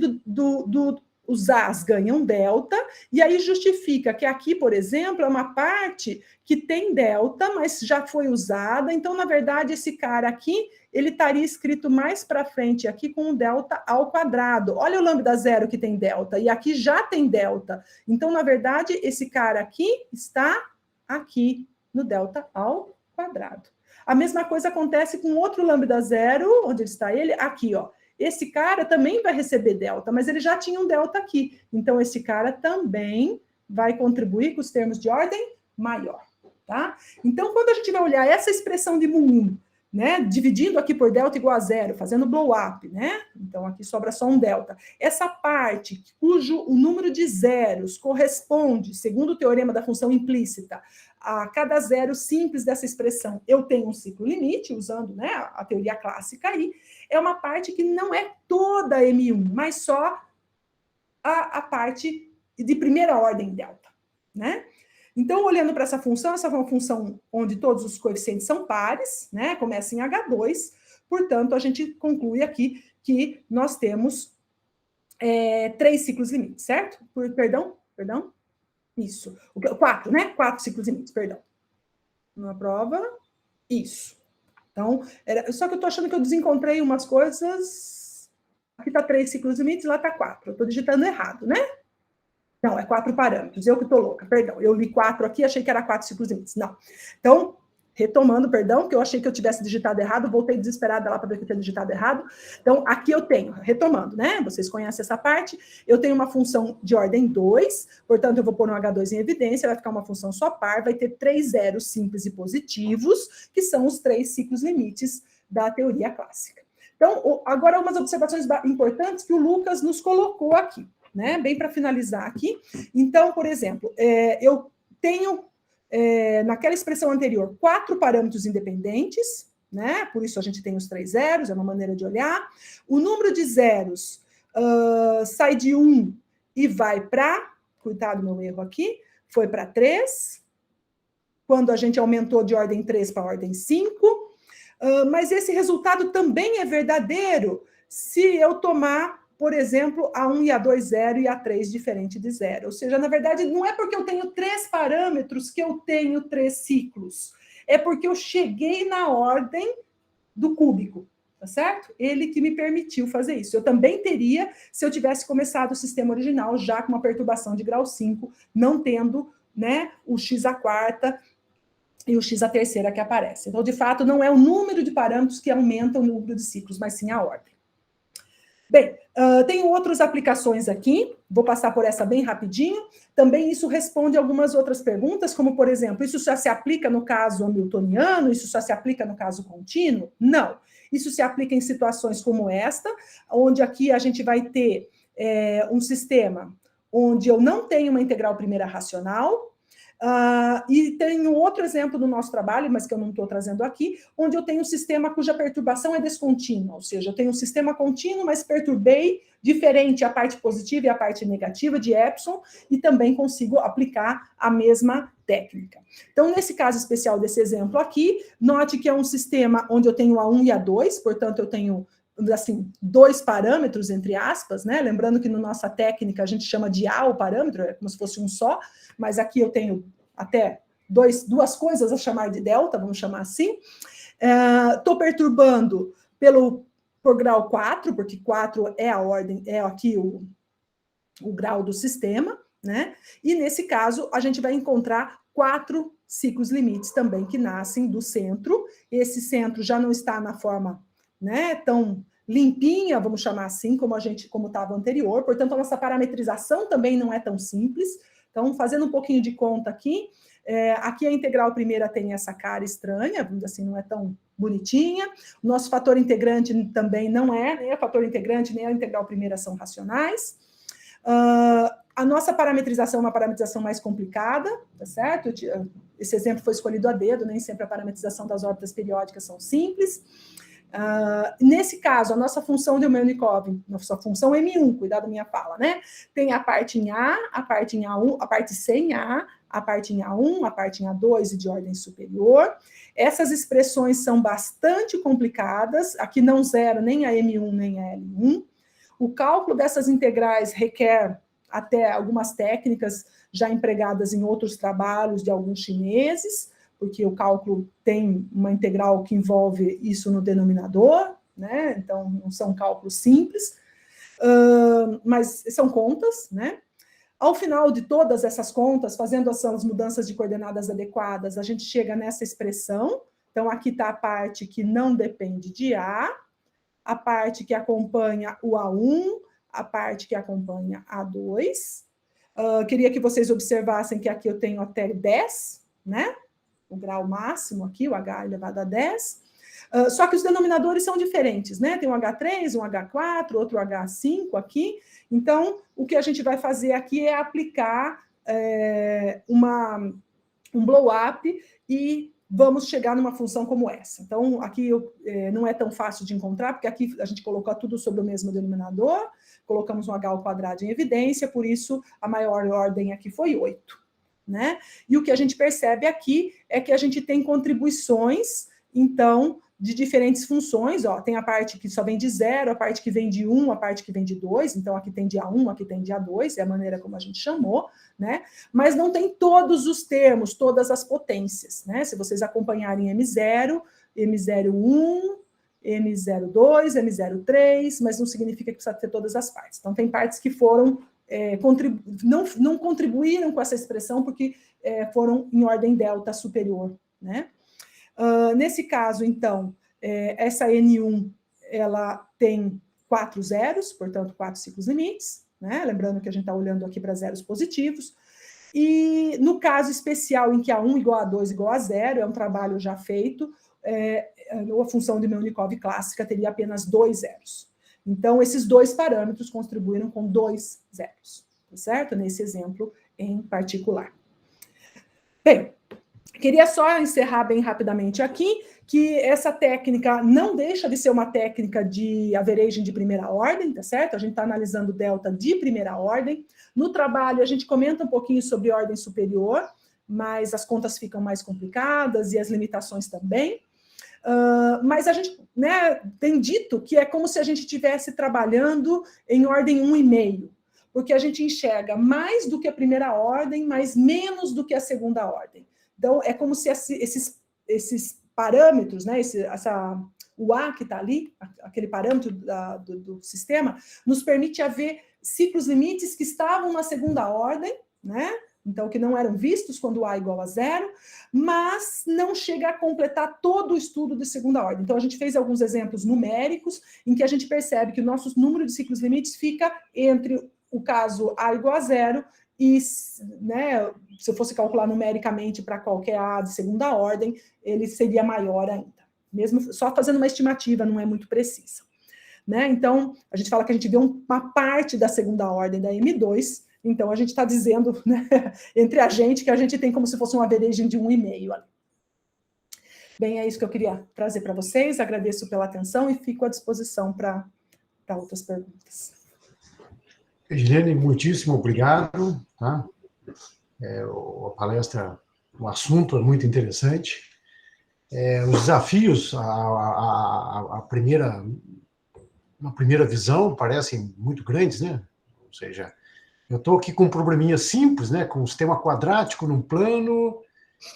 os As ganham delta, e aí justifica que aqui, por exemplo, é uma parte que tem delta, mas já foi usada, então, na verdade, esse cara aqui, ele estaria escrito mais para frente aqui com o delta ao quadrado. Olha o lambda 0 que tem delta, e aqui já tem delta. Então, na verdade, esse cara aqui está aqui no delta ao quadrado. A mesma coisa acontece com outro lambda 0, onde está ele? Aqui, ó. Esse cara também vai receber delta, mas ele já tinha um delta aqui. Então, esse cara também vai contribuir com os termos de ordem maior, tá? Então, quando a gente vai olhar essa expressão de mu1, né, dividindo aqui por delta igual a 0, fazendo blow-up, né? Então, aqui sobra só um delta. Essa parte cujo o número de zeros corresponde, segundo o teorema da função implícita, a cada zero simples dessa expressão, eu tenho um ciclo limite, usando, né, a teoria clássica aí, é uma parte que não é toda M1, mas só a parte de primeira ordem delta, né? Então, olhando para essa é uma função onde todos os coeficientes são pares, né? Começa em H2, portanto, a gente conclui aqui que nós temos 3 ciclos limites, certo? Perdão? Isso. 4, né? 4 ciclos limites, perdão. Uma prova, isso. Então, só que eu estou achando que eu desencontrei umas coisas. Aqui está 3 ciclos limites, lá está 4. Eu estou digitando errado, né? Não, é 4 parâmetros. Eu que estou louca, perdão. Eu li 4 aqui, achei que era 4 ciclos limites. Não. Então, retomando, perdão, porque eu achei que eu tivesse digitado errado, voltei desesperada lá para ver que eu tinha digitado errado. Então, aqui eu tenho, retomando, né? Vocês conhecem essa parte. Eu tenho uma função de ordem 2, portanto, eu vou pôr um H2 em evidência, vai ficar uma função só par, vai ter 3 zeros simples e positivos, que são os 3 ciclos limites da teoria clássica. Então, agora, umas observações importantes que o Lucas nos colocou aqui, né? Bem para finalizar aqui. Então, por exemplo, eu tenho naquela expressão anterior, 4 parâmetros independentes, né? Por isso a gente tem os 3 zeros, é uma maneira de olhar. O número de zeros sai de 1 e vai para, cuidado meu erro aqui, foi para 3, quando a gente aumentou de ordem 3 para ordem 5, mas esse resultado também é verdadeiro se eu tomar, por exemplo, A1 e A2 zero e A3 diferente de zero. Ou seja, na verdade, não é porque eu tenho 3 parâmetros que eu tenho 3 ciclos. É porque eu cheguei na ordem do cúbico, tá certo? Ele que me permitiu fazer isso. Eu também teria, se eu tivesse começado o sistema original, já com uma perturbação de grau 5, não tendo, né, o x à quarta e o x a terceira que aparece. Então, de fato, não é o número de parâmetros que aumenta o número de ciclos, mas sim a ordem. Bem, tem outras aplicações aqui, vou passar por essa bem rapidinho. Também isso responde algumas outras perguntas, como, por exemplo, isso só se aplica no caso hamiltoniano, isso só se aplica no caso contínuo? Não. Isso se aplica em situações como esta, onde aqui a gente vai ter um sistema onde eu não tenho uma integral primeira racional. E tem outro exemplo do nosso trabalho, mas que eu não estou trazendo aqui, onde eu tenho um sistema cuja perturbação é descontínua, ou seja, eu tenho um sistema contínuo, mas perturbei diferente a parte positiva e a parte negativa de epsilon, e também consigo aplicar a mesma técnica. Então, nesse caso especial desse exemplo aqui, note que é um sistema onde eu tenho A1 e A2, portanto, eu tenho assim, 2 parâmetros, entre aspas, né? Lembrando que na nossa técnica a gente chama de A o parâmetro, é como se fosse um só, mas aqui eu tenho até duas coisas a chamar de delta, vamos chamar assim. Estou perturbando por grau 4, porque 4 é a ordem, é aqui o grau do sistema, né? E nesse caso a gente vai encontrar 4 ciclos limites também que nascem do centro. Esse centro já não está na forma, né, tão limpinha, vamos chamar assim, como estava anterior. Portanto, a nossa parametrização também não é tão simples. Então, fazendo um pouquinho de conta aqui, aqui a integral primeira tem essa cara estranha, vamos dizer assim, não é tão bonitinha. O nosso fator integrante também não é, nem a fator integrante, nem a integral primeira são racionais. A nossa parametrização é uma parametrização mais complicada, tá certo? Esse exemplo foi escolhido a dedo, nem sempre a parametrização das órbitas periódicas são simples. Nesse caso, a nossa função de Melnikov, nossa função M1, cuidado da minha fala, né? Tem a parte em A, a parte em A1, a parte C em A, a parte em A1, a parte em A2 e de ordem superior. Essas expressões são bastante complicadas, aqui não zero nem a M1 nem a L1. O cálculo dessas integrais requer até algumas técnicas já empregadas em outros trabalhos de alguns chineses, porque o cálculo tem uma integral que envolve isso no denominador, né? Então, não são cálculos simples, mas são contas, né? Ao final de todas essas contas, fazendo as mudanças de coordenadas adequadas, a gente chega nessa expressão. Então, aqui está a parte que não depende de A, a parte que acompanha o A1, a parte que acompanha A2. Queria que vocês observassem que aqui eu tenho até 10, né? O grau máximo aqui, o H elevado a 10. Só que os denominadores são diferentes, né? Tem um H3, um H4, outro H5 aqui. Então, o que a gente vai fazer aqui é aplicar um blow-up e vamos chegar numa função como essa. Então, aqui não é tão fácil de encontrar, porque aqui a gente colocou tudo sobre o mesmo denominador, colocamos um H ao quadrado em evidência, por isso a maior ordem aqui foi 8. Né? E o que a gente percebe aqui é que a gente tem contribuições, então, de diferentes funções. Tem a parte que só vem de 0, a parte que vem de 1, a parte que vem de 2, então aqui tem de A1, aqui tem de A2, é a maneira como a gente chamou, né? Mas não tem todos os termos, todas as potências, né? Se vocês acompanharem M0, M01, M02, M03, mas não significa que precisa ter todas as partes. Então, tem partes que foram não contribuíram com essa expressão porque foram em ordem delta superior, né? Nesse caso, então, essa N1 ela tem 4 zeros, portanto, 4 ciclos limites, né? Lembrando que a gente está olhando aqui para zeros positivos. E no caso especial em que A1 igual a 2 igual a 0, é um trabalho já feito, a função de Melnikov clássica teria apenas 2 zeros. Então, esses 2 parâmetros contribuíram com 2 zeros, tá certo? Nesse exemplo em particular. Bem, queria só encerrar bem rapidamente aqui, que essa técnica não deixa de ser uma técnica de averaging de primeira ordem, tá certo? A gente está analisando delta de primeira ordem. No trabalho, a gente comenta um pouquinho sobre ordem superior, mas as contas ficam mais complicadas e as limitações também. Mas a gente, né, tem dito que é como se a gente estivesse trabalhando em ordem 1,5, porque a gente enxerga mais do que a primeira ordem, mas menos do que a segunda ordem. Então, é como se esses parâmetros, né, o A que está ali, aquele parâmetro do sistema, nos permite haver ciclos limites que estavam na segunda ordem, né, então que não eram vistos quando A igual a zero, mas não chega a completar todo o estudo de segunda ordem. Então, a gente fez alguns exemplos numéricos em que a gente percebe que o nosso número de ciclos limites fica entre o caso A igual a zero e, né, se eu fosse calcular numericamente para qualquer A de segunda ordem, ele seria maior ainda. Mesmo só fazendo uma estimativa, não é muito precisa. Né? Então, a gente fala que a gente vê uma parte da segunda ordem da M2, então a gente está dizendo, né, entre a gente, que a gente tem como se fosse uma averagem de 1,5 ali. Bem, é isso que eu queria trazer para vocês, agradeço pela atenção e fico à disposição para outras perguntas. Edilene, muitíssimo obrigado. Tá? A palestra, o assunto é muito interessante. Os desafios, a primeira visão, parecem muito grandes, né? Ou seja, eu estou aqui com um probleminha simples, né? Com um sistema quadrático num plano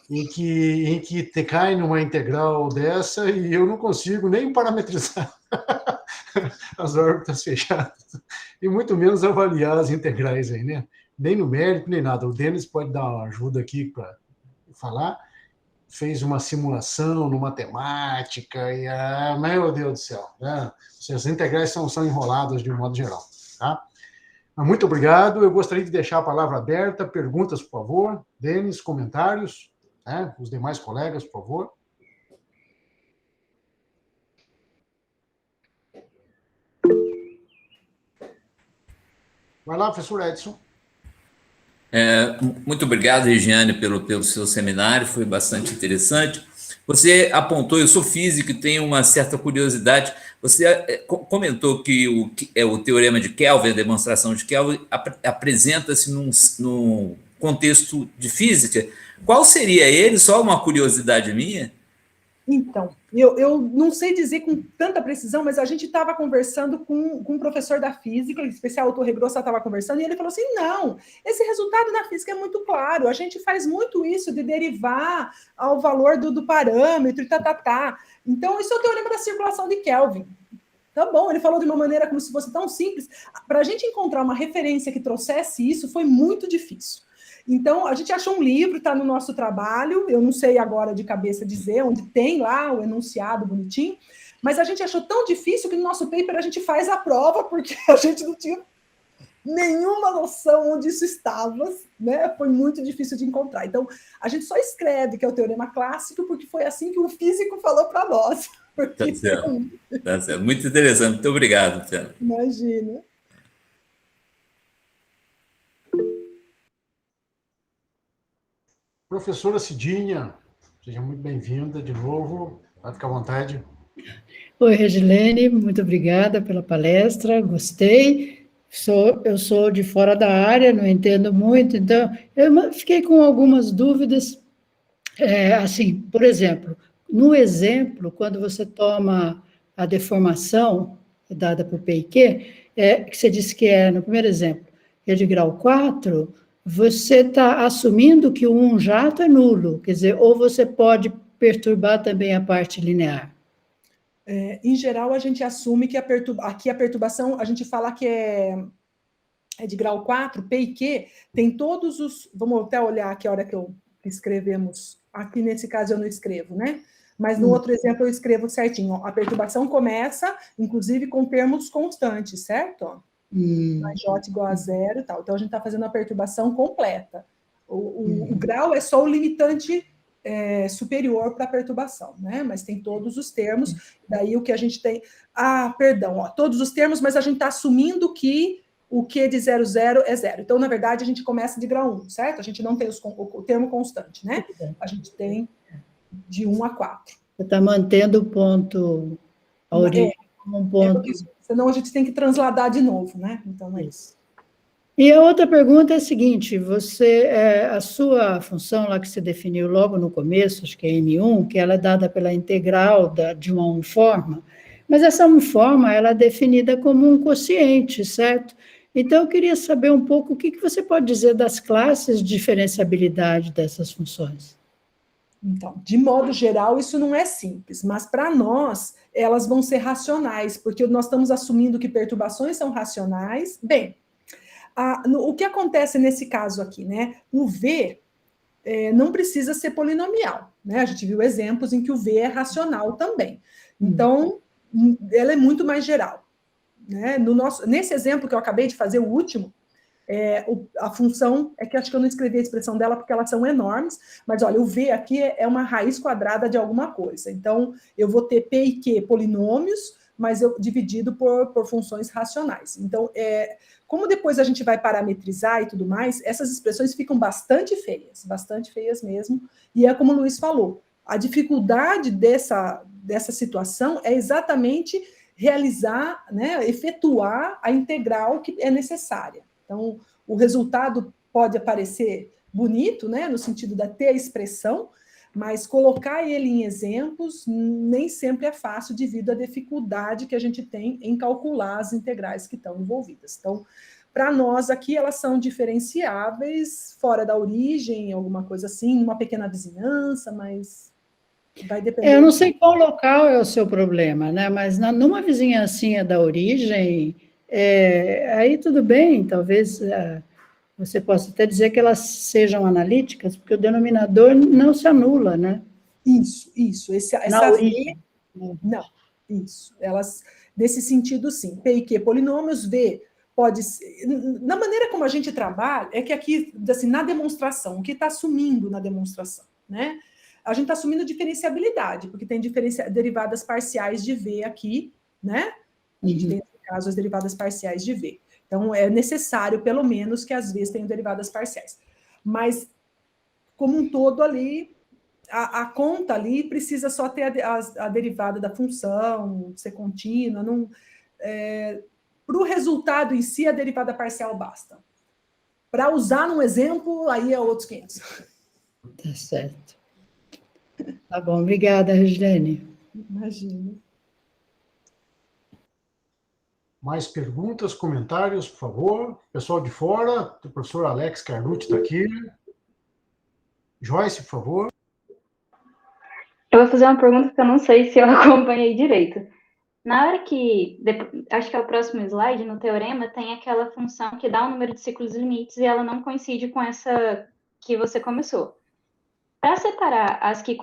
em que te cai numa integral dessa e eu não consigo nem parametrizar as órbitas fechadas e muito menos avaliar as integrais aí, né? Nem numérico, nem nada. O Denis pode dar uma ajuda aqui para falar. Fez uma simulação no matemática e, meu Deus do céu, né? As integrais são enroladas de um modo geral, tá? Mas muito obrigado. Eu gostaria de deixar a palavra aberta. Perguntas, por favor. Denis, comentários, né? Os demais colegas, por favor. Vai lá, professor Edson. Muito obrigado, Regiane, pelo seu seminário, foi bastante interessante. Você apontou, eu sou físico e tenho uma certa curiosidade, você comentou que o teorema de Kelvin, a demonstração de Kelvin, apresenta-se num contexto de física. Qual seria ele? Só uma curiosidade minha? Então, eu não sei dizer com tanta precisão, mas a gente estava conversando com um professor da física, em especial o Torre Grossa estava conversando, e ele falou assim, não, esse resultado na física é muito claro, a gente faz muito isso de derivar ao valor do parâmetro e Então, isso é o teorema da circulação de Kelvin. Tá bom, ele falou de uma maneira como se fosse tão simples. Para a gente encontrar uma referência que trouxesse isso, foi muito difícil. Então, a gente achou um livro, está no nosso trabalho, eu não sei agora de cabeça dizer, onde tem lá o enunciado bonitinho, mas a gente achou tão difícil que no nosso paper a gente faz a prova, porque a gente não tinha nenhuma noção onde isso estava, né? Foi muito difícil de encontrar. Então, a gente só escreve que é o teorema clássico, porque foi assim que o físico falou para nós. Tá certo. Tá certo. Muito interessante, muito obrigado, Tiana. Imagina. Professora Cidinha, seja muito bem-vinda de novo, vai ficar à vontade. Oi, Regilene, muito obrigada pela palestra, gostei. Eu sou de fora da área, não entendo muito, então eu fiquei com algumas dúvidas. Assim, por exemplo, no exemplo, quando você toma a deformação dada por P e Q, que você disse que no primeiro exemplo, é de grau 4, você está assumindo que o 1 jato é nulo, quer dizer, ou você pode perturbar também a parte linear. Em geral, a gente assume que aqui a perturbação, a gente fala que é de grau 4, P e Q, tem todos os... Vamos até olhar aqui a hora que escrevemos. Aqui, nesse caso, eu não escrevo, né? Mas no outro exemplo, eu escrevo certinho. Ó, a perturbação começa, inclusive, com termos constantes, certo? A J igual a 0 e tal. Então, a gente está fazendo a perturbação completa. O grau é só o limitante superior para a perturbação, né? Mas tem todos os termos. Daí, o que a gente tem... todos os termos, mas a gente está assumindo que o Q de 0, 0 é 0. Então, na verdade, a gente começa de grau 1, certo? A gente não tem o termo constante, né? A gente tem de 1 a 4. Você está mantendo o ponto, a origem como um ponto... Senão a gente tem que transladar de novo, né? Então, é isso. E a outra pergunta é a seguinte, a sua função lá que você definiu logo no começo, acho que é M1, que ela é dada pela integral de uma uniforma, mas essa uniforma, ela é definida como um quociente, certo? Então, eu queria saber um pouco o que você pode dizer das classes de diferenciabilidade dessas funções. Então, de modo geral, isso não é simples, mas para nós, elas vão ser racionais, porque nós estamos assumindo que perturbações são racionais. Bem, O que acontece nesse caso aqui, né? O V não precisa ser polinomial, né? A gente viu exemplos em que o V é racional também. Então, ela é muito mais geral, né? Nesse exemplo que eu acabei de fazer, o último, a função, que acho que eu não escrevi a expressão dela porque elas são enormes, mas olha, o V aqui é uma raiz quadrada de alguma coisa. Então, eu vou ter P e Q polinomios, mas eu dividido por funções racionais. Então, como depois a gente vai parametrizar e tudo mais, essas expressões ficam bastante feias mesmo, e é como o Luiz falou, a dificuldade dessa situação é exatamente realizar, né, efetuar a integral que é necessária. Então, o resultado pode aparecer bonito, né, no sentido de ter a expressão, mas colocar ele em exemplos nem sempre é fácil devido à dificuldade que a gente tem em calcular as integrais que estão envolvidas. Então, para nós aqui, elas são diferenciáveis fora da origem, alguma coisa assim, numa pequena vizinhança, mas vai depender. Eu não sei qual local é o seu problema, né? Mas numa vizinhancinha da origem, aí tudo bem, talvez você possa até dizer que elas sejam analíticas, porque o denominador não se anula, né? Isso. Na origem. Não, isso. Elas, nesse sentido, sim. P e Q polinômios, V pode ser... Na maneira como a gente trabalha, é que aqui, assim, na demonstração, o que está assumindo na demonstração, né? A gente está assumindo diferenciabilidade, porque tem derivadas parciais de V aqui, né? A gente tem, no caso, as derivadas parciais de V. Então, é necessário, pelo menos, que às vezes tenham derivadas parciais. Mas, como um todo ali, a conta ali precisa só ter a derivada da função, ser contínua. Para o resultado em si, a derivada parcial basta. Para usar num exemplo, aí é outros 500. Tá certo. Tá bom, obrigada, Regilene. Imagina. Mais perguntas, comentários, por favor? Pessoal de fora, o professor Alex Carlucci está aqui. Joyce, por favor. Eu vou fazer uma pergunta que eu não sei se eu acompanhei direito. Na hora que, acho que é o próximo slide, no teorema, tem aquela função que dá o número de ciclos e limites e ela não coincide com essa que você começou. Para separar as que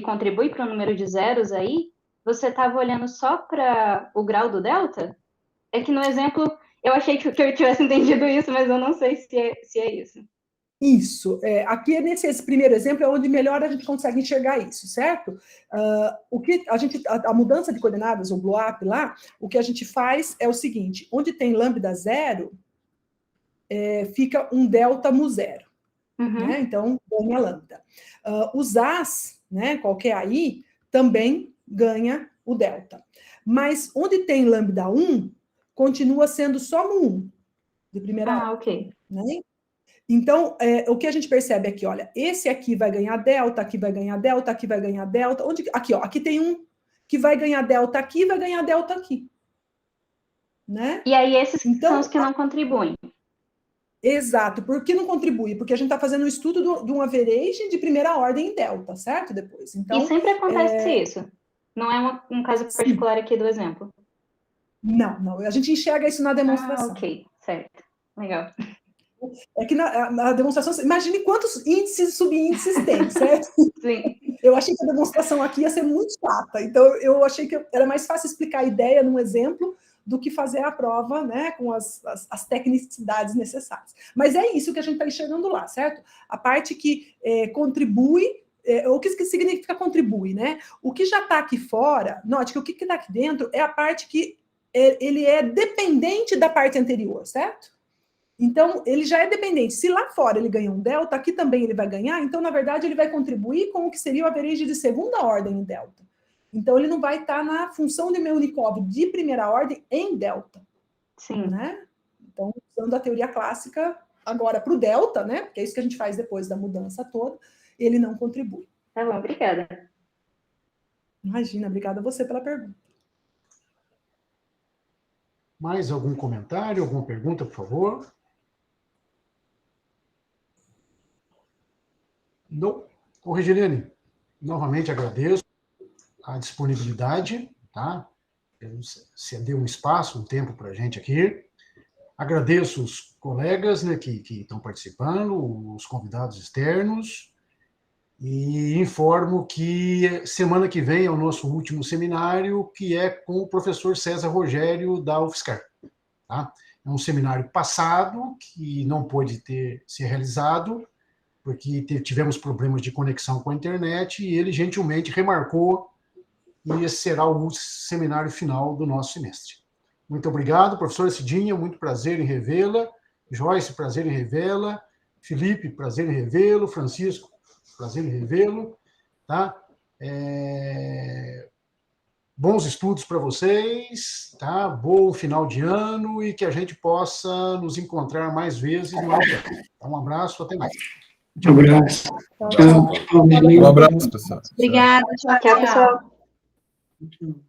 contribuem para o número de zeros aí, você estava olhando só para o grau do delta? É que no exemplo eu achei que eu tivesse entendido isso, mas eu não sei se é isso. Isso. Aqui, nesse primeiro exemplo, é onde melhor a gente consegue enxergar isso, certo? A mudança de coordenadas, o blow-up lá, o que a gente faz é o seguinte, onde tem lambda zero, fica um delta mu zero. Né? Então, ganha lambda. Os As, né, qualquer AI, também ganha o delta. Mas onde tem lambda 1, continua sendo só mu1, de primeira ordem. Ok. Né? Então, o que a gente percebe aqui, olha, esse aqui vai ganhar delta, aqui vai ganhar delta, aqui vai ganhar delta. Aqui, ó, aqui tem um que vai ganhar delta aqui e vai ganhar delta aqui. Né? E aí esses são os que não contribuem. Exato. Por que não contribui? Porque a gente está fazendo um estudo de um average de primeira ordem em delta, certo? Depois. Então, e sempre acontece isso. Não é um caso particular aqui do exemplo. Não. A gente enxerga isso na demonstração. Ok, certo. Legal. É que na demonstração, imagine quantos índices e subíndices tem, certo? Sim. Eu achei que a demonstração aqui ia ser muito chata. Então, eu achei que era mais fácil explicar a ideia num exemplo do que fazer a prova, né, com as tecnicidades necessárias. Mas é isso que a gente está enxergando lá, certo? A parte que contribui, o que significa contribui, né? O que já está aqui fora, note que o que está aqui dentro é a parte que ele é dependente da parte anterior, certo? Então, ele já é dependente. Se lá fora ele ganha um delta, aqui também ele vai ganhar, então, na verdade, ele vai contribuir com o que seria o average de segunda ordem em delta. Então, ele não vai estar na função de Melnikov de primeira ordem em delta. Sim. Né? Então, usando a teoria clássica agora para o delta, né? Porque é isso que a gente faz depois da mudança toda, ele não contribui. Tá bom, obrigada. Imagina, obrigada a você pela pergunta. Mais algum comentário, alguma pergunta, por favor? Não. Ô, Regilene, novamente agradeço a disponibilidade, tá? Ceder um espaço, um tempo para a gente aqui. Agradeço os colegas, né, que estão participando, os convidados externos, e informo que semana que vem é o nosso último seminário, que é com o professor César Rogério, da UFSCar. Tá? É um seminário passado, que não pôde ser realizado, porque tivemos problemas de conexão com a internet, e ele gentilmente remarcou, e esse será o seminário final do nosso semestre. Muito obrigado, professora Cidinha, muito prazer em revê-la. Joyce, prazer em revê-la. Felipe, prazer em revê-lo. Francisco, prazer em revê-lo. Tá? Bons estudos para vocês, tá? Bom final de ano e que a gente possa nos encontrar mais vezes no ano que vem. Um abraço, até mais. Um abraço. Tchau, tchau. Um abraço, pessoal. Obrigada. Tchau, pessoal. Tchau.